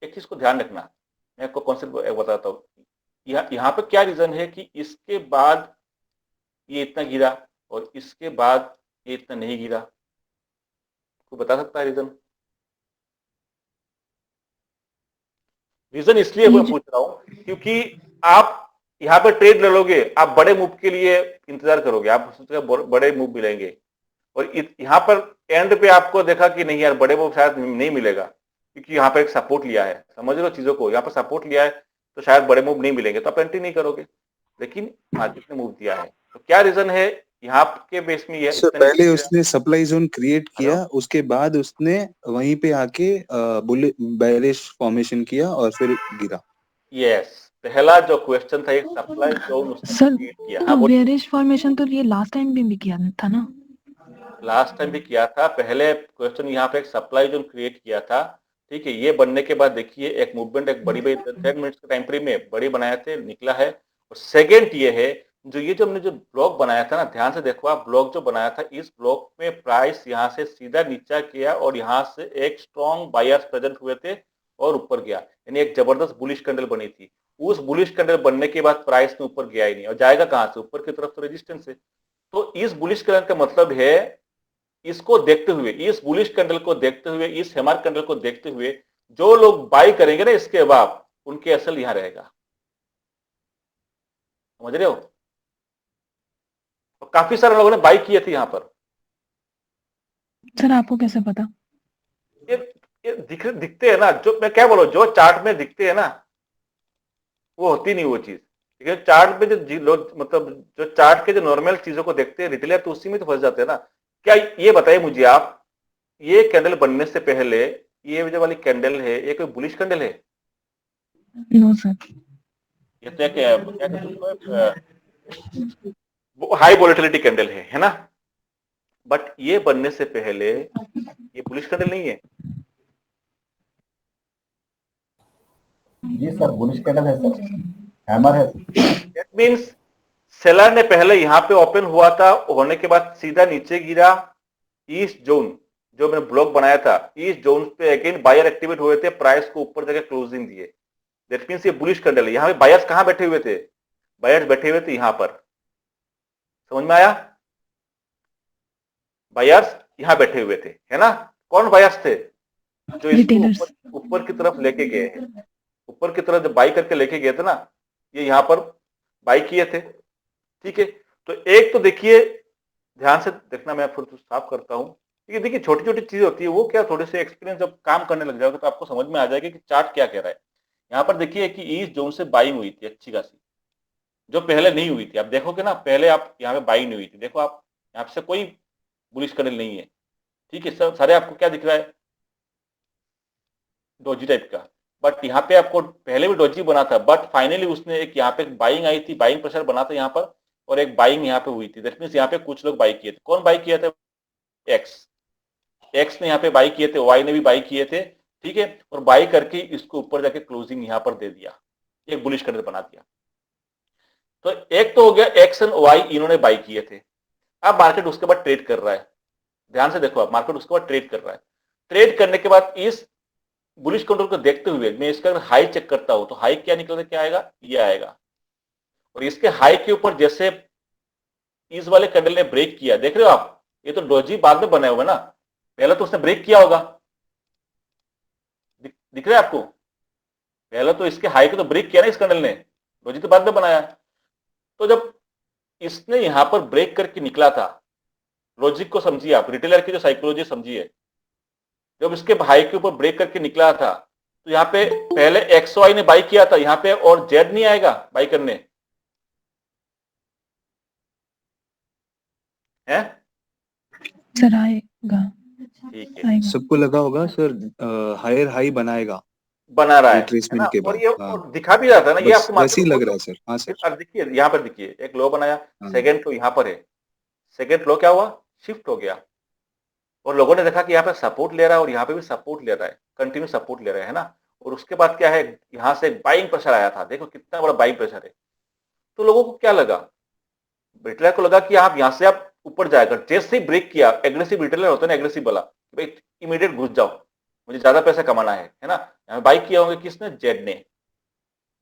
एक चीज को ध्यान रखना, मैं आपको कॉन्सेप्ट बताता हूँ। यहाँ पे क्या रीजन है कि इसके बाद ये इतना गिरा और इसके बाद ये इतना नहीं गिरा, कोई बता सकता है रीजन? रीजन इसलिए मैं पूछ रहा हूं क्योंकि आप यहाँ पे ट्रेड ले लोगे, आप बड़े मूव के लिए इंतजार करोगे, आप सोचोगे बड़े मूव मिलेंगे, और यहाँ पर एंड पे आपको देखा कि नहीं यार बड़े मूव शायद नहीं मिलेगा, क्योंकि यहाँ पर एक सपोर्ट लिया है। समझ रहे हो चीजों को, यहाँ पर सपोर्ट लिया है तो शायद बड़े मूव नहीं मिलेंगे, तो आप एंट्री नहीं करोगे। लेकिन मार्केट ने मूव दिया है, तो क्या रीजन है यहाँ के बेस में? ये सर पहले उसने सप्लाई जोन क्रिएट किया, उसके बाद उसने वहीं पे आके बेरिश फॉर्मेशन किया और फिर गिरा। यस, पहला जो क्वेश्चन था, एक सप्लाई जोन उसने क्रिएट किया। तो बेरिश फॉर्मेशन तो ये लास्ट टाइम भी किया था ना? लास्ट टाइम भी किया था। पहले क्वेश्चन यहाँ पे एक सप्लाई जोन क्रिएट किया था, ठीक है। ये बनने के बाद देखिए एक मूवमेंट, एक बड़ी 10 मिनट्स के टाइम फ्रेम में बड़ी बनाए थे, निकला है। और सेकेंड ये है, जो हमने जो ब्लॉक बनाया था ना, ध्यान से देखो आप, ब्लॉक जो बनाया था, इस ब्लॉक में प्राइस यहाँ से सीधा नीचा किया और यहाँ से एक स्ट्रॉन्ग बायर्स प्रेजेंट हुए थे और ऊपर गया, यानी एक जबरदस्त बुलिश कैंडल बनी थी। उस बुलिश कैंडल बनने के बाद प्राइस में ऊपर गया ही नहीं, और जाएगा कहां से, ऊपर की तरफ, तो रेजिस्टेंस से। तो इस बुलिश कैंडल का मतलब है, इसको देखते हुए, इस बुलिश कैंडल को देखते हुए, इस हैमर कैंडल को देखते हुए, जो लोग बाई करेंगे ना इसके बाद, उनके असल यहां रहेगा। समझ रहे हो? तो काफी सारे लोगों ने बाई किए थे यहां पर। सर आपको कैसे पता? ये दिखते हैं ना, जो मैं क्या बोलूं, जो चार्ट में दिखते हैं ना, वो होती नहीं वो चीज। ठीक है, चार्ट पे जो लोग, मतलब जो चार्ट के जो नॉर्मल चीजों को देखते हैं रिटेलर, तो उसी में तो फंस जाते हैं ना। क्या ये बताइए मुझे आप, ये कैंडल बनने से पहले ये जो वाली कैंडल है, ये कोई बुलिश कैंडल है? No sir. ये तो क्या हाई वोलेटिलिटी कैंडल है ना। बट ये बनने से पहले ये बुलिश कैंडल नहीं है। जी सर, बुलिश कैंडल है सर, हैमर है। दैट मींस सेलर ने पहले यहां पे ओपन हुआ था, होने के बाद सीधा नीचे गिरा। ईस्ट जोन जो मैंने ब्लॉक बनाया था, ईस्ट जोन पे अगेन बायर एक्टिवेट हुए थे, प्राइस को ऊपर जाके क्लोजिंग दिए। दैट मींस ये बुलिश कैंडल है। यहाँ पे बायर्स कहां बैठे हुए थे? बायर्स बैठे हुए थे यहां पर। समझ में आया? बायर्स यहां बैठे हुए थे, है ना। कौन बायर्स थे? जो इसको ऊपर की तरफ लेके गए हैं, ऊपर की तरफ जब बाई करके लेके गए थे ना, ये यहां पर बाई किए थे, ठीक है। तो एक तो देखिए, ध्यान से देखना, मैं फिर तो साफ करता हूं। देखिए छोटी छोटी चीज होती है, वो क्या थोड़े से एक्सपीरियंस जब काम करने लग जाओगे तो आपको समझ में आ जाएगा कि चार्ट क्या कह रहा है। यहाँ पर देखिए कि ईस्ट जोन से बाइंग हुई थी अच्छी खासी, जो पहले नहीं हुई थी। आप देखोगे ना, पहले आप यहाँ पे बाइंग नहीं हुई थी। देखो आप, यहाँ से कोई बुलिश कैंडल नहीं है, ठीक है। सब सारे आपको क्या दिख रहा है? डोजी टाइप का। बट यहाँ पे आपको पहले भी डोजी बना था, बट फाइनली उसने एक यहाँ पे बाइंग आई थी, बाइंग प्रेशर बना था यहाँ पर, और एक बाइंग यहाँ पे हुई थी। दैट मींस यहाँ पे कुछ लोग बाई किए थे। कौन बाई किया था? एक्स ने यहाँ पे बाई किए थे, वाई ने भी बाई किए थे, ठीक है। और बाई करके इसको ऊपर जाके क्लोजिंग यहाँ पर दे दिया, एक बुलिश कैंडल बना दिया। तो एक तो हो गया एक्स एंड वाई, इन्होंने बाई किए थे। अब मार्केट उसके बाद ट्रेड कर रहा है। ध्यान से देखो आप, मार्केट उसके बाद ट्रेड कर रहा है। ट्रेड करने के बाद इस बुलिश कैंडल को देखते हुए मैं इसका अगर हाई चेक करता हूं, तो हाई क्या निकलता, क्या आएगा? ये आएगा। और इसके हाई के ऊपर जैसे इस वाले कैंडल ने ब्रेक किया, देख रहे हो आप, ये तो डोजी बाद में बने हुए ना, पहले तो उसने ब्रेक किया होगा, दिख रहा है आपको? पहले तो इसके हाई को तो ब्रेक किया ना इस कैंडल ने, डोजी तो बाद में बनाया। तो जब इसने यहां पर ब्रेक करके निकला था। लॉजिक को समझिए आप, रिटेलर की जो साइकोलॉजी समझिए। जब इसके भाई के ऊपर ब्रेक करके निकला था तो यहाँ पे पहले एक्स वाई ने बाई किया था, यहाँ पे और जेड नहीं आएगा बाई करने है? सर आएगा, ठीक है, आएगा। सबको लगा होगा सर हायर हाई बनाएगा बना रहा है रिट्रेसमेंट ना? के और बाद। ये हाँ, और दिखा भी रहा था ना, ये बस आपको मार्केट वैसे ही में लग बहुत। रहा है सर। हाँ फिर सर। अब देखिए यहाँ पर, देखिए एक लो बनाया, हाँ सेकेंड लो यहाँ पर है, सेकेंड लो क्या हुआ, शिफ्ट हो गया, और लोगों ने देखा कि यहाँ पे सपोर्ट ले रहा है और यहाँ पे भी सपोर्ट ले रहा है, कंटिन्यू सपोर्ट ले रहा है ना। और उसके बाद क्या है, यहाँ से बाइंग प्रेशर आया था, देखो कितना बड़ा बाइंग प्रेशर है। तो लोगों को क्या लगा, रिटेलर को लगा कि आप यहाँ से आप ऊपर जाएगा। जैसे ही ब्रेक किया, एग्रेसिव रिटेलर होता है ना, एग्रेसिव वाला, भाई इमीडिएट घुस जाओ, मुझे ज्यादा पैसा कमाना है ना। यहाँ बाई किया होंगे किसने, जेड ने।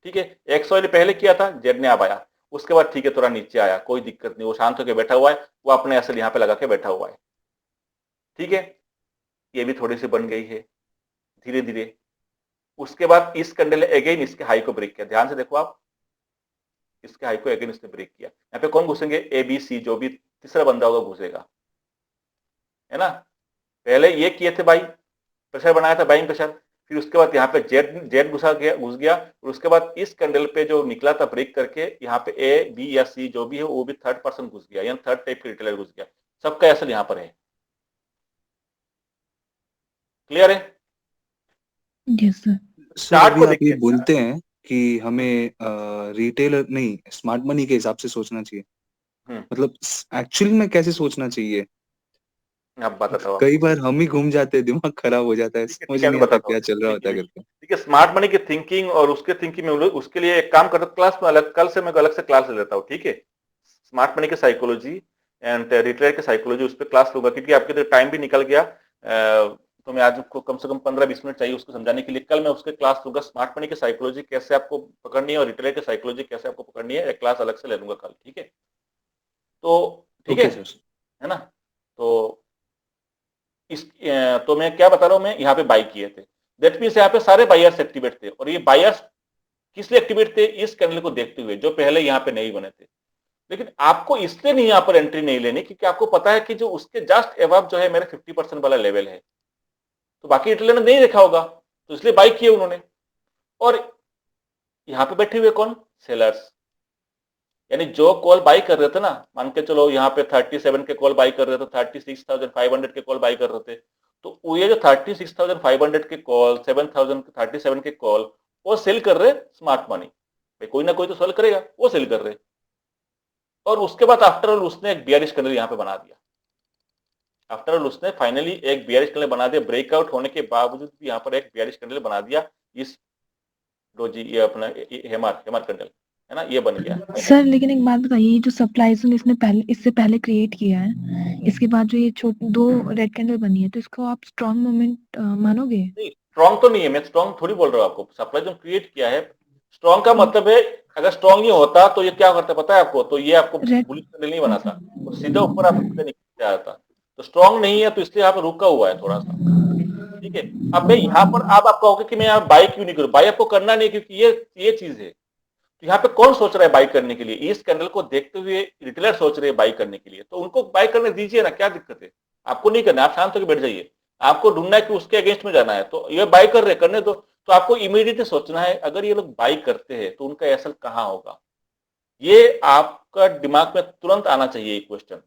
ठीक है, एक्स वाई ने पहले किया था, जेड ने अब आया। उसके बाद ठीक है, थोड़ा नीचे आया, कोई दिक्कत नहीं, वो शांत होकर बैठा हुआ है, वो अपने असल यहाँ पे लगा के बैठा हुआ है। ठीक है, ये भी थोड़ी सी बन गई है धीरे धीरे। उसके बाद इस कैंडल ने अगेन इसके हाई को ब्रेक किया, ध्यान से देखो आप, इसके हाई को अगेन इसने ब्रेक किया। यहाँ पे कौन घुसेंगे, ए बी सी, जो भी तीसरा बंदा होगा घुसेगा, है ना। पहले ये किए थे बाई, प्रेशर बनाया था, बाइंग प्रेशर। फिर उसके बाद यहाँ पे जेड जेड घुस गया। और उसके बाद इस कैंडल पे जो निकला था ब्रेक करके, यहाँ पे ए बी या सी जो भी है वो भी थर्ड पर्सन घुस गया, यानी थर्ड टाइप के रिटेलर घुस गया। सबका असल यहाँ पर है। क्लियर है? Yes sir. सर चार्ट अभी को आप ये देखिए, बोलते हैं कि हमें रिटेलर नहीं, स्मार्ट मनी के हिसाब से सोचना चाहिए। मतलब एक्चुअली में कैसे सोचना चाहिए? अब बताता हूँ कई आपको। बार हम ही घूम जाते हैं, दिमाग खराब हो जाता है, ठीक है, समझ ठीक है, नहीं अभी आता बताता हूँ। क्या चल रहा होता देखिए है देखिए करके। देखिए, स्मार्ट मनी की थिंकिंग और उसके थिंकिंग में उसके लिए एक काम करता हूँ, क्लास में अलग, कल से मैं अलग से क्लास ले लेता हूँ। ठीक है, स्मार्ट मनी की साइकोलॉजी एंड रिटेलर की साइकोलॉजी, उस पर क्लास लूंगा, क्योंकि आपके टाइम भी निकल गया। तो मैं आज को कम से कम 15-20 मिनट चाहिए उसको समझाने के लिए। कल मैं उसके क्लास लूंगा, स्मार्ट मनी की साइकोलॉजी कैसे आपको पकड़नी है और रिटेलर की साइकोलॉजी कैसे आपको पकड़नी है, एक क्लास अलग से ले लूंगा कल। ठीक है, तो ठीक ओके सर। है ना। तो तो मैं क्या बता रहा हूं, मैं यहाँ पे बाई किए थे, दैट मीन्स यहाँ पे सारे बायर्स एक्टिवेट थे। और ये बायर्स किस लिए एक्टिवेट थे, इस कैंडल को देखते हुए, जो पहले यहाँ पे नहीं बने थे। लेकिन आपको इसलिए नहीं यहाँ पर एंट्री नहीं लेनी, क्योंकि आपको पता है कि जो उसके जस्ट एबव जो है मेरे 50% वाला लेवल है, तो बाकी रिटेलर ने नहीं देखा होगा, तो इसलिए बाई किए उन्होंने। और यहाँ पे बैठे हुए कौन, सेलर्स, यानी जो कॉल बाई कर रहे थे ना, मान के चलो यहाँ पे 37 के कॉल बाई कर रहे थे, 36,500 के कॉल बाई कर रहे थे, तो वो ये जो 36,500 के कॉल, 37 के कॉल, वो सेल कर रहे स्मार्ट मनी। भाई कोई ना कोई तो सेल करेगा, वो सेल कर रहे। और उसके बाद आफ्टर ऑल उसने एक बियरिश कैंडल यहाँ पे बना दिया। आफ्टर ऑल उसने फाइनली एक बियरिश कैंडल बना दिया, ब्रेकआउट होने के बावजूद भी यहाँ पर एक बियरिश कैंडल बना दिया। इस डोजी, ये अपना हेमर कैंडल है ना, ये बन गया सर लेकिन एक बात बताइए, ये जो सप्लाई जोन इसने पहले, इससे पहले क्रिएट किया है, इसके बाद जो ये दो रेड कैंडल बनी है, तो इसको आप स्ट्रॉन्ग मोमेंट मानोगे? नहीं, स्ट्रॉन्ग तो नहीं है, मैं स्ट्रॉन्ग थोड़ी बोल रहा हूँ आपको। सप्लाई जोन क्रिएट किया है, स्ट्रॉन्ग का मतलब है, अगर स्ट्रॉन्ग नहीं होता तो ये क्या करता पता है आपको, तो ये आपको रेड, बुलिश कैंडल नहीं बनाता, तो सीधा ऊपर आपको सीधा निकल जाता। तो स्ट्रॉन्ग नहीं है, तो इसलिए यहाँ पे रुका हुआ है थोड़ा सा। ठीक है, अब मैं यहाँ पर, अब आप कहोगे कि मैं यहाँ बाई क्यों नहीं करूँ, बाई आपको करना नहीं, क्योंकि ये चीज है। तो यहाँ पे कौन सोच रहा है बाई करने के लिए, इस कैंडल को देखते हुए रिटेलर सोच रहे हैं बाई करने के लिए, तो उनको बाई करने दीजिए ना, क्या दिक्कत है। आपको नहीं करना, आप शांत होकर बैठ जाइए। आपको ढूंढना है कि उसके अगेंस्ट में जाना है, तो ये बाई कर रहे, करने दो। तो आपको इमीडिएटली सोचना है, अगर ये लोग बाई करते हैं तो उनका एसल कहाँ होगा, ये आपका दिमाग में तुरंत आना चाहिए क्वेश्चन।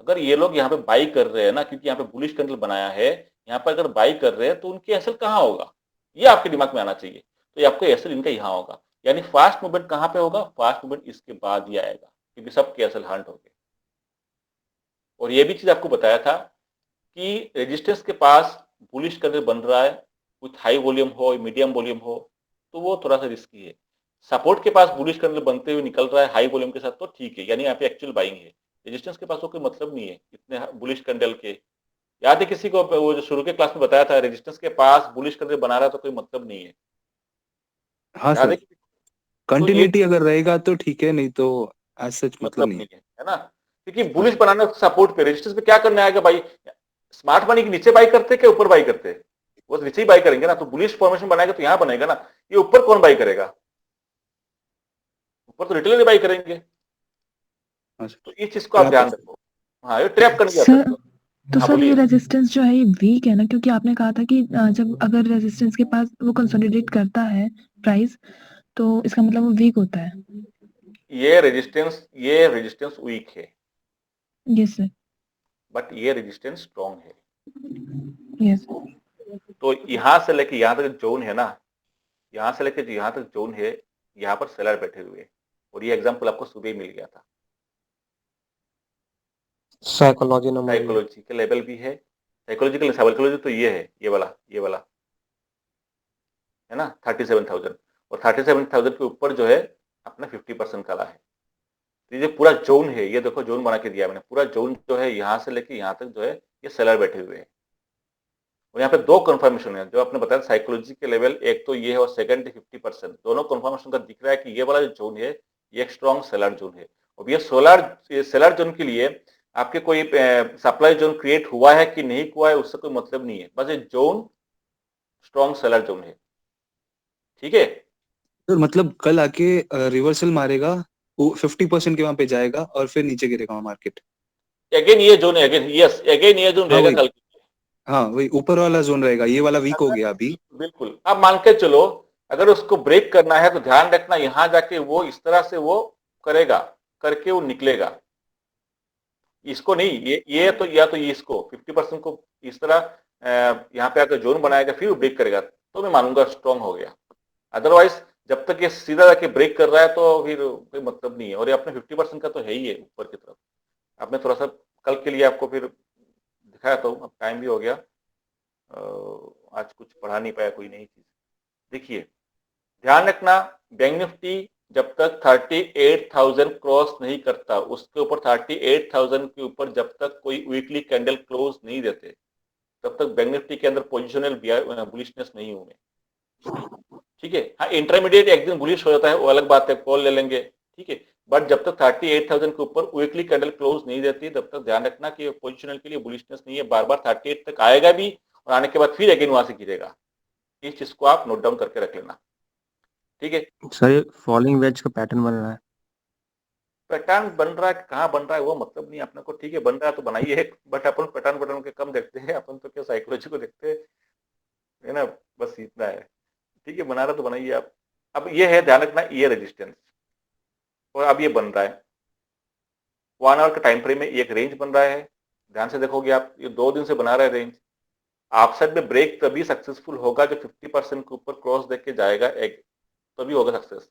अगर ये लोग यहाँ पे बाई कर रहे हैं ना, क्योंकि यहाँ पे बुलिश कैंडल बनाया है, यहाँ पर अगर बाई कर रहे हैं तो उनकी एसल कहाँ होगा, ये आपके दिमाग में आना चाहिए। तो ये आपको एसल इनका यहाँ होगा, यानी फास्ट मूवमेंट कहाँ पे होगा, फास्ट मूवमेंट इसके बाद ही आएगा, क्योंकि सबके एसल हंट हो गए। और ये भी चीज आपको बताया था कि रेजिस्टेंस के पास बुलिश कैंडल बन रहा है, कुछ हाई वॉल्यूम हो, मीडियम वॉल्यूम हो, तो वो थोड़ा सा रिस्की है। सपोर्ट के पास बुलिश कैंडल बनते हुए निकल रहा है हाई वॉल्यूम के साथ, तो ठीक है, यानी यहाँ पे एक्चुअल बाइंग है। रेजिस्टेंस के पास वो कोई मतलब नहीं है इतने बुलिश कैंडल के। याद है किसी को, वो जो शुरू के क्लास में बताया था, रेजिस्टेंस के पास बुलिश कैंडल बना रहा है तो कोई मतलब नहीं है। हाँ याद सर, है तो ये कंटिन्यूटी अगर रहेगा तो ठीक है, नहीं तो एज सच मतलब मतलब नहीं। नहीं है ना, क्योंकि हाँ बुलिश सर। बनाना सपोर्ट पे, रेजिस्टेंस पे क्या करने आएगा भाई। स्मार्ट मनी के नीचे बाई करते क्या ऊपर बाई करते, वो तो नीचे ही बाई करेंगे ना, तो बुलिश फॉर्मेशन बनाएगा तो यहाँ बनेगा ना। ये ऊपर कौन बाई करेगा, ऊपर तो रिटेलर बाई करेंगे। हाँ सर। तो इस चीज को आप ध्यान रखो। हाँ, ये ट्रैप करने की सर आदत है। तो हाँ सर ये बोलिए। रेजिस्टेंस जो है ये वीक है ना, क्योंकि आपने कहा था कि जब अगर रेजिस्टेंस के पास वो कंसोलिडेट करता है प्राइस, तो इसका मतलब वो वीक होता है। ये रेजिस्टेंस वीक है, यस सर। बट ये रेजिस्टेंस स्ट्रॉन्ग है। यस। तो यहां से लेके यहां तक जोन है ना, यहां से लेके यहां तक जोन है, यहाँ पर सेलर बैठे हुए हैं। और ये एग्जांपल आपको सुबह ही मिल गया था। साइकोलॉजी नंबर भी है। साइकोलॉजिकल लेवल भी है, साइकोलॉजी तो ये है, ये वाला है ना 37,000, और 37,000 के ऊपर जो है अपना 50% काला है। तो ये पूरा जोन है, ये देखो जोन बना के दिया मैंने, पूरा जोन जो है यहाँ से लेके यहाँ तक जो है ये सेलर बैठे हुए हैं। और यहाँ पे दो कंफर्मेशन है जो आपने बताया साइकोलॉजी के लेवल, एक तो ये है और सेकंड 50%, दोनों कंफर्मेशन का दिख रहा है कि ये वाला जो जोन है ये एक स्ट्रॉन्ग सेलर जोन है। और ये सेलर जोन के लिए आपके कोई सप्लाई जोन क्रिएट हुआ है कि नहीं हुआ है उससे कोई मतलब नहीं है, बस ये जोन स्ट्रॉन्ग सेलर जोन है। ठीक है, सर मतलब कल आके रिवर्सल मारेगा, वो 50% के वहां पे जाएगा और फिर नीचे गिरेगा मार्केट। अगेन ये जोन है, अगेन यस, अगेन ये जोन हाँ रहेगा वही, कल। हाँ वही ऊपर वाला जोन रहेगा, ये वाला वीक हो गया अभी। बिल्कुल, अब मान के चलो अगर उसको ब्रेक करना है तो ध्यान रखना यहां जाके वो इस तरह से वो करेगा, करके वो निकलेगा। इसको नहीं, ये तो या तो ये इसको 50% को इस तरह यहाँ पे आकर जोन बनाएगा फिर वो ब्रेक करेगा तो मैं मानूंगा स्ट्रांग हो गया। अदरवाइज जब तक ये सीधा जाके ब्रेक कर रहा है तो फिर कोई मतलब नहीं है। और ये अपने 50% का तो है ही है ऊपर की तरफ। आपने थोड़ा सा कल के लिए आपको फिर दिखाया, तो अब टाइम भी हो गया, आज कुछ पढ़ा नहीं पाया कोई नई चीज। देखिए ध्यान रखना, बैंक निफ्टी जब तक 38,000 क्रॉस नहीं करता, उसके ऊपर 38,000 के ऊपर जब तक कोई वीकली कैंडल क्लोज नहीं देते, तब तक बैंक निफ्टी के अंदर पोजिशनल बुलिशनेस नहीं होंगे। ठीक है, हाँ इंटरमीडिएट एक दिन बुलिश हो जाता है वो अलग बात है, कॉल ले लेंगे। ठीक है, बट जब तक 38,000 के ऊपर वीकली कैंडल क्लोज नहीं देती तब तक ध्यान रखना कि पोजिशनल के लिए बुलिशनेस नहीं है, बार बार 38 तक आएगा भी और आने के बाद फिर अगेन वहां से गिरेगा। इस चीज को आप नोट डाउन करके रख लेना। ठीक है, सर ये फॉलिंग वेज का पैटर्न बन रहा है। पैटर्न बन रहा है कहाँ बन रहा है वो मतलब नहीं अपने को। ठीक है, बन रहा है तो बनाइए, बट अपन पैटर्न के कम देखते हैं, अपन तो क्या साइकोलॉजी को देखते हैं, है ना, बस इतना है। ठीक है, बना रहा तो बनाइए आप। अब ये है ध्यान रखना, ये रेजिस्टेंस और अब ये बन रहा है 1 आवर के टाइम फ्रेम में, एक रेंज बन रहा है। ध्यान से देखोगे आप, ये 2 दिन से बना रहा है रेंज। आप साइड में ब्रेक तभी सक्सेसफुल होगा जब 50% के ऊपर क्रॉस देख के जाएगा एक, तभी होगा सक्सेस।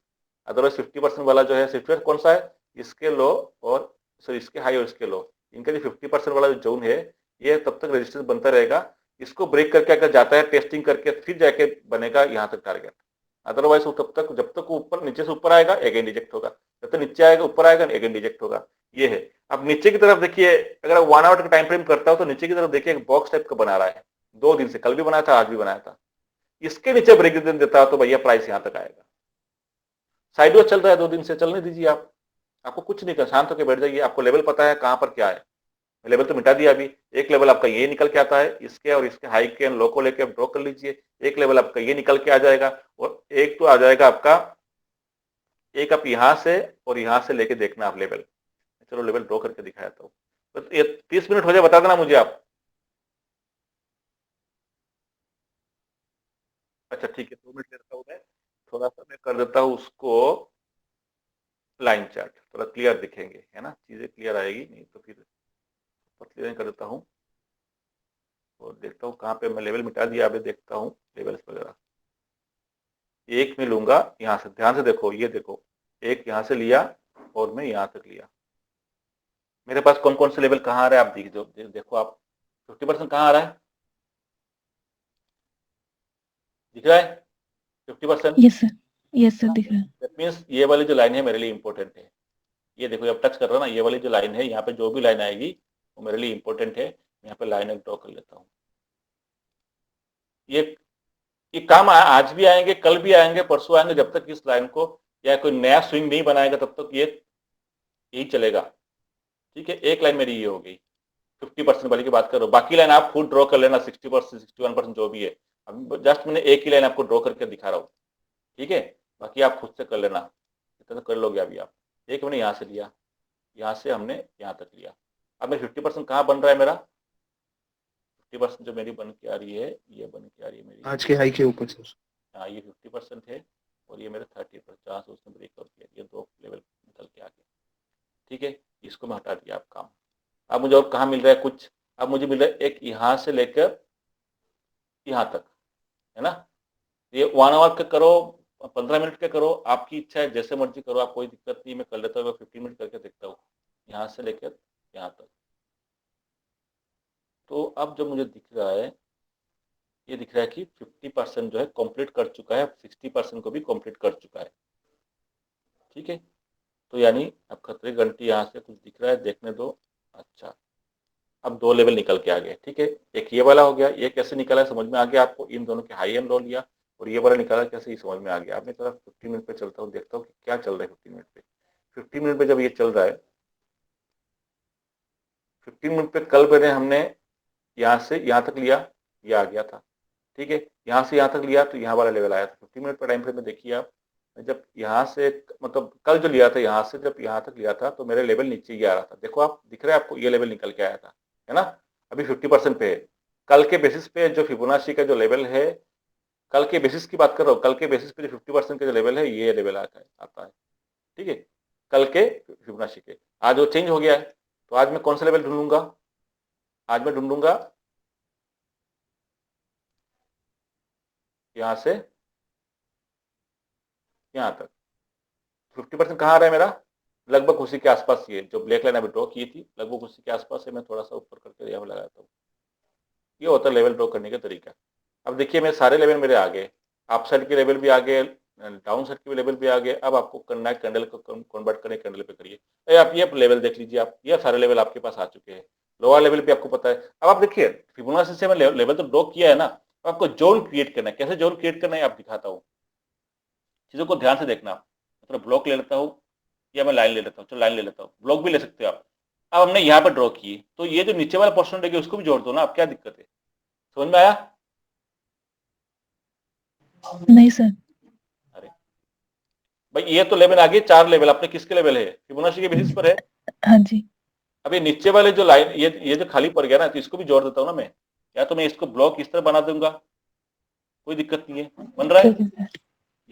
अदरवाइज 50% वाला जो है सिचुएशन कौन सा है, इसके लो और सॉरी इसके हाई और इसके लो, इनका जो 50% वाला जो जोन है ये तब तक रेजिस्टेंस बनता रहेगा। इसको ब्रेक करके अगर जाता है टेस्टिंग करके फिर जाके बनेगा यहाँ तक टारगेट। अदरवाइज वो तब तक जब तक वो ऊपर नीचे से ऊपर आएगा अगेन रिजेक्ट होगा, जब तक नीचे आएगा ऊपर आएगा अगेन रिजेक्ट होगा। ये है। अब नीचे की तरफ देखिए, अगर 1 आवर का टाइम फ्रेम करता हो तो नीचे की तरफ देखिए एक बॉक्स टाइप का बना रहा है, 2 दिन से, कल भी बनाया था आज भी बनाया था। इसके नीचे ब्रेक देता तो भैया प्राइस यहां तक आएगा। साइडवेज चल रहा है 2 दिन से, चलने दीजिए आप, आपको कुछ नहीं करना, शांत होकर बैठ जाइए। आपको लेवल पता है कहां पर क्या है, लेवल तो मिटा दिया अभी। एक लेवल आपका ये निकल के आता है, इसके और इसके हाई के लो को लेकर ड्रॉ कर लीजिए। एक लेवल आपका ये निकल के आ जाएगा और एक तो आ जाएगा आपका, एक आप यहां से और यहां से लेके देखना आप लेवल। चलो लेवल ड्रॉ करके दिखाया तो ये 30 मिनट हो जाए बता देना मुझे आप। अच्छा ठीक है, 2 मिनट लेता हूँ मैं, थोड़ा सा मैं कर देता हूँ उसको लाइन चार्ट, थोड़ा क्लियर दिखेंगे, है ना, चीजें क्लियर आएगी, नहीं तो फिर पतली लाइन कर देता हूँ और देखता हूँ कहाँ पे मैं लेवल मिटा दिया। अभी देखता हूँ लेवल्स वगैरह, एक में लूंगा यहाँ से, ध्यान से देखो, ये देखो एक यहाँ से लिया और मैं यहाँ तक लिया। मेरे पास कौन कौन से लेवल कहाँ आ रहा है आप देखो आप 50% कहाँ आ रहा है, दिख रहा है 50%। यस सर दिख रहा है। दैट मीन्स ये वाली जो लाइन है मेरे लिए इंपॉर्टेंट है। ये देखो अब टच कर रहा है ना, ये वाली जो लाइन है, यहाँ पे जो भी लाइन आएगी वो मेरे लिए इंपॉर्टेंट है। यहाँ पे लाइन ड्रॉ कर लेता हूँ। ये काम आज भी आएंगे, कल भी आएंगे, परसों आएंगे, जब तक इस लाइन को या कोई नया स्विंग नहीं बनाएगा तब तक ये यही चलेगा। ठीक है, एक लाइन मेरी ये हो गई 50% वाली की बात करो, बाकी लाइन आप खुद ड्रॉ कर लेना 60% 61% जो भी है। अब जस्ट मैंने एक ही लाइन आपको ड्रॉ करके दिखा रहा हूँ। ठीक है, बाकी आप खुद से कर लेना, इतना तो कर लोगे अभी आप। एक मैंने यहाँ से लिया, यहाँ से हमने यहाँ तक लिया। अब मैं 50% कहाँ बन रहा है मेरा, 50% जो मेरी बन के आ रही है, ये बन के आ रही है मेरी, आज के हाई के ऊपर सर। हाँ ये 50% है और ये मेरा 30% जहाँ से उसने ब्रेकआउट किया, ये 2 लेवल निकल के आ गए। ठीक है, इसको मैं हटा दिया। आप काम, अब मुझे और कहाँ मिल रहा है कुछ, अब मुझे मिल रहा है एक यहाँ से लेकर यहाँ तक, है ना। ये 1 आवर का करो, 15 मिनट का करो, आपकी इच्छा है, जैसे मर्जी करो आप, कोई दिक्कत नहीं। मैं कर लेता हूँ, मैं 15 मिनट करके देखता हूँ, यहाँ से लेकर यहाँ तक। तो अब जो मुझे दिख रहा है, ये दिख रहा है कि 50% जो है कंप्लीट कर चुका है, 60% को भी कंप्लीट कर चुका है। ठीक है, तो यानी अब खतरे घंटी यहाँ से कुछ दिख रहा है, देखने दो। अच्छा, अब 2 लेवल निकल के आ गए। ठीक है, एक ये वाला हो गया, ये कैसे निकला समझ में आ गया आपको, इन दोनों के हाई एंड लो लिया, और ये वाला निकाला कैसे, ये समझ में आ गया। अब मैं थोड़ा 15 मिनट पे चलता हूँ, देखता हूँ कि क्या चल रहा है 15 मिनट पे। 15 मिनट पे जब ये चल रहा है, 15 मिनट पे कल मैंने हमने यहाँ से यहाँ तक लिया, ये आ गया था। ठीक है, यहाँ से यहाँ तक लिया तो यहाँ वाला लेवल आया था। 15 मिनट पर टाइम फ्रेम में देखिए आप, जब यहाँ से मतलब कल जो लिया था, यहाँ से जब यहाँ तक लिया था तो मेरे लेवल नीचे ही आ रहा था। देखो आप, दिख रहा है आपको, ये लेवल निकल के आया था, है ना। अभी 50% पे है। कल के बेसिस पे जो फिबोनाची का जो लेवल है, कल के बेसिस की बात कर रहा हूँ, कल के बेसिस पे जो 50% का जो लेवल है, ये लेवल आता है। ठीक है, कल के फिबोनाची के। आज वो चेंज हो गया है, तो आज मैं कौन सा लेवल ढूंढूंगा, आज मैं ढूंढूंगा यहाँ से यहाँ तक। 50% कहाँ आ रहा है मेरा, लगभग उसी के आसपास। ये जो ब्लैक लाइन अभी ड्रॉ की थी, लगभग उसी के आसपास है। मैं थोड़ा सा ऊपर करके यहाँ लगाता हूँ। ये होता है लेवल ड्रॉ करने का तरीका। अब देखिए, मेरे सारे लेवल मेरे आ गए, अप साइड के लेवल भी आ गए, डाउन साइड के लेवल भी आ गए। अब आपको करना है कैंडल को कन्वर्ट करने, कैंडल पे करिए। आप ये लेवल देख लीजिए, आप ये सारे लेवल आपके पास आ चुके हैं। लोअर लेवल भी आपको पता है। अब आप देखिए, फिबोनाची से मैं लेवल तो ड्रॉ किया है ना, आपको जोन क्रिएट करना है। कैसे जोन क्रिएट करना है आप दिखाता हूँ, चीजों को ध्यान से देखना। मतलब ब्लॉक ले लेता हूँ या मैं लाइन ले लेता हूँ, चलो लाइन ले लेता हूँ, ब्लॉक भी ले सकते हो आप। अब हमने यहाँ पर ड्रॉ किए, तो ये जो नीचे वाला पोर्शन रहेगा उसको भी जोड़ दो ना। अब क्या दिक्कत है, समझ में आया? नहीं सर। अरे भाई, ये तो लेवल आ गए, 4 लेवल अपने किसके लेवल है, फिबोनाची के बेसिस पर है। हाँ जी। अब ये नीचे वाले जो लाइन, ये जो खाली पड़ गया ना, तो इसको भी जोड़ देता हूँ ना मैं। या तो मैं इसको ब्लॉक इस तरह बना दूंगा, कोई दिक्कत नहीं है, बन रहा ठीक है। है सर।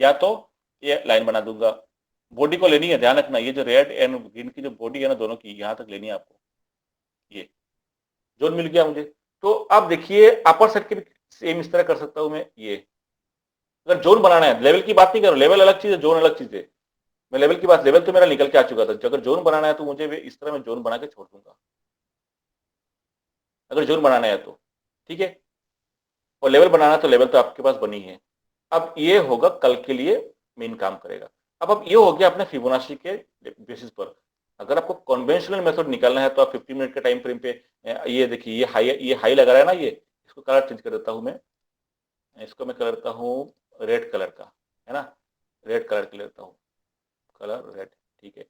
या तो ये लाइन बना दूंगा। बॉडी को लेनी है, ध्यान रखना, ये जो रेड एंड ग्रीन की जो बॉडी है ना, दोनों की यहाँ तक लेनी है आपको। ये जोन मिल गया मुझे। तो अब देखिए, अपर साइड के भी सेम इस तरह कर सकता हूं मैं। ये अगर जोन बनाना है, लेवल की बात नहीं कर रहा, लेवल अलग चीज है, जोन अलग चीज है। मैं लेवल की बात, लेवल तो मेरा निकल के आ चुका था। अगर जोन बनाना है तो मुझे इस तरह मैं जोन बना के छोड़ दूंगा, अगर जोन बनाना है तो। ठीक है, और लेवल बनाना तो लेवल तो आपके पास बनी है। अब ये होगा कल के लिए मेन काम करेगा। अब ये हो गया अपने फिबोनाची के बेसिस पर। अगर आपको कन्वेंशनल मेथड निकालना है तो आप 50 मिनट के टाइम फ्रेम पे, ये देखिए, ये हाई लगा रहा है ना, ये इसको कलर चेंज कर देता हूं मैं। इसको मैं कलर करता हूँ रेड कलर का, है ना, रेड कलर के लेता हूँ, कलर रेड। ठीक है,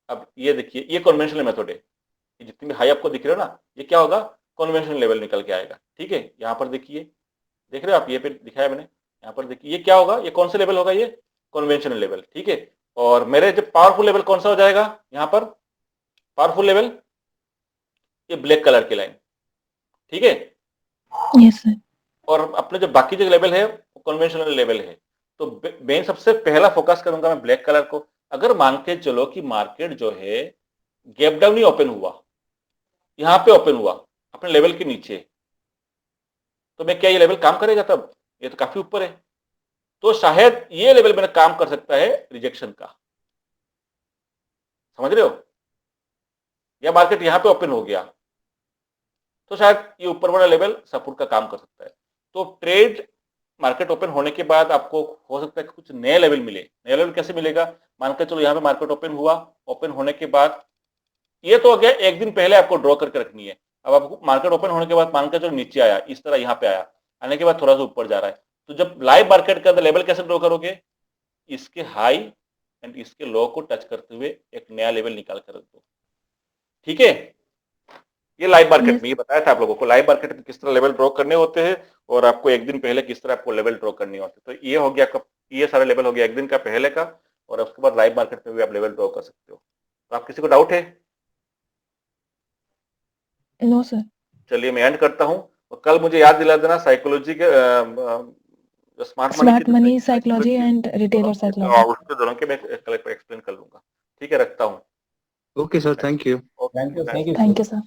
अब ये देखिए, ये कन्वेंशनल मेथड है। ये जितनी भी हाई आपको दिख रहे हो ना, ये क्या होगा, कन्वेंशनल लेवल निकल के आएगा। ठीक है, यहाँ पर देखिए, देख रहे हो आप, ये पे दिखाया मैंने, यहाँ पर देखिए, ये क्या होगा, ये कौन सा लेवल होगा, ये कन्वेंशनल लेवल। ठीक है, और मेरे जो पावरफुल लेवल कौन सा हो जाएगा, यहाँ पर पावरफुल लेवल, ये ब्लैक कलर की लाइन। ठीक है, यस सर। और अपने जो बाकी जो लेवल है वो कन्वेंशनल लेवल है। तो मैं सबसे पहला फोकस करूंगा मैं ब्लैक कलर को। अगर मान के चलो कि मार्केट जो है गैप डाउन ही ओपन हुआ, यहाँ पे ओपन हुआ अपने लेवल के नीचे, तो मैं क्या ये लेवल काम करेगा तब, ये तो काफी ऊपर है। तो शायद ये लेवल मेरा काम कर सकता है रिजेक्शन का, समझ रहे हो। या मार्केट यहाँ पे ओपन हो गया तो शायद ये ऊपर वाला लेवल सपोर्ट का काम कर सकता है। तो ट्रेड मार्केट ओपन होने के बाद आपको हो सकता है कि कुछ नए लेवल मिले। नया लेवल कैसे मिलेगा, मानकर चलो यहाँ पे मार्केट ओपन हुआ, ओपन होने के बाद ये तो हो गया, एक दिन पहले आपको ड्रॉ करके रखनी है। अब आपको मार्केट ओपन होने के बाद मानकर चलो नीचे आया, इस तरह यहाँ पे आया, आने के बाद थोड़ा सा ऊपर जा रहा है, तो जब लाइव मार्केट के अंदर लेवल कैसे ड्रॉ करोगे, इसके हाई एंड इसके लो को टच करते हुए एक नया लेवल निकाल कर रख दो। ठीक है, ये लाइव मार्केट में ये बताया था आप लोगों को, लाइव मार्केट में किस तरह लेवल ड्रॉ करने होते हैं, और आपको एक दिन पहले किस तरह आपको लेवल ड्रॉ करनी होती है। तो ये हो गया, ये सारा लेवल हो गया एक दिन का पहले का, और उसके बाद लाइव मार्केट में भी आप लेवल ड्रॉ कर सकते हो। तो आप किसी को डाउट है? No sir. चलिए मैं एंड करता हूँ, और कल मुझे याद दिला देना साइकोलॉजी के smart money psychology and retailer psychology, उसके दोनों के मैं कल एक्सप्लेन कर लूंगा। ठीक है, रखता हूँ। Okay sir, thank you. Thank you thank you sir.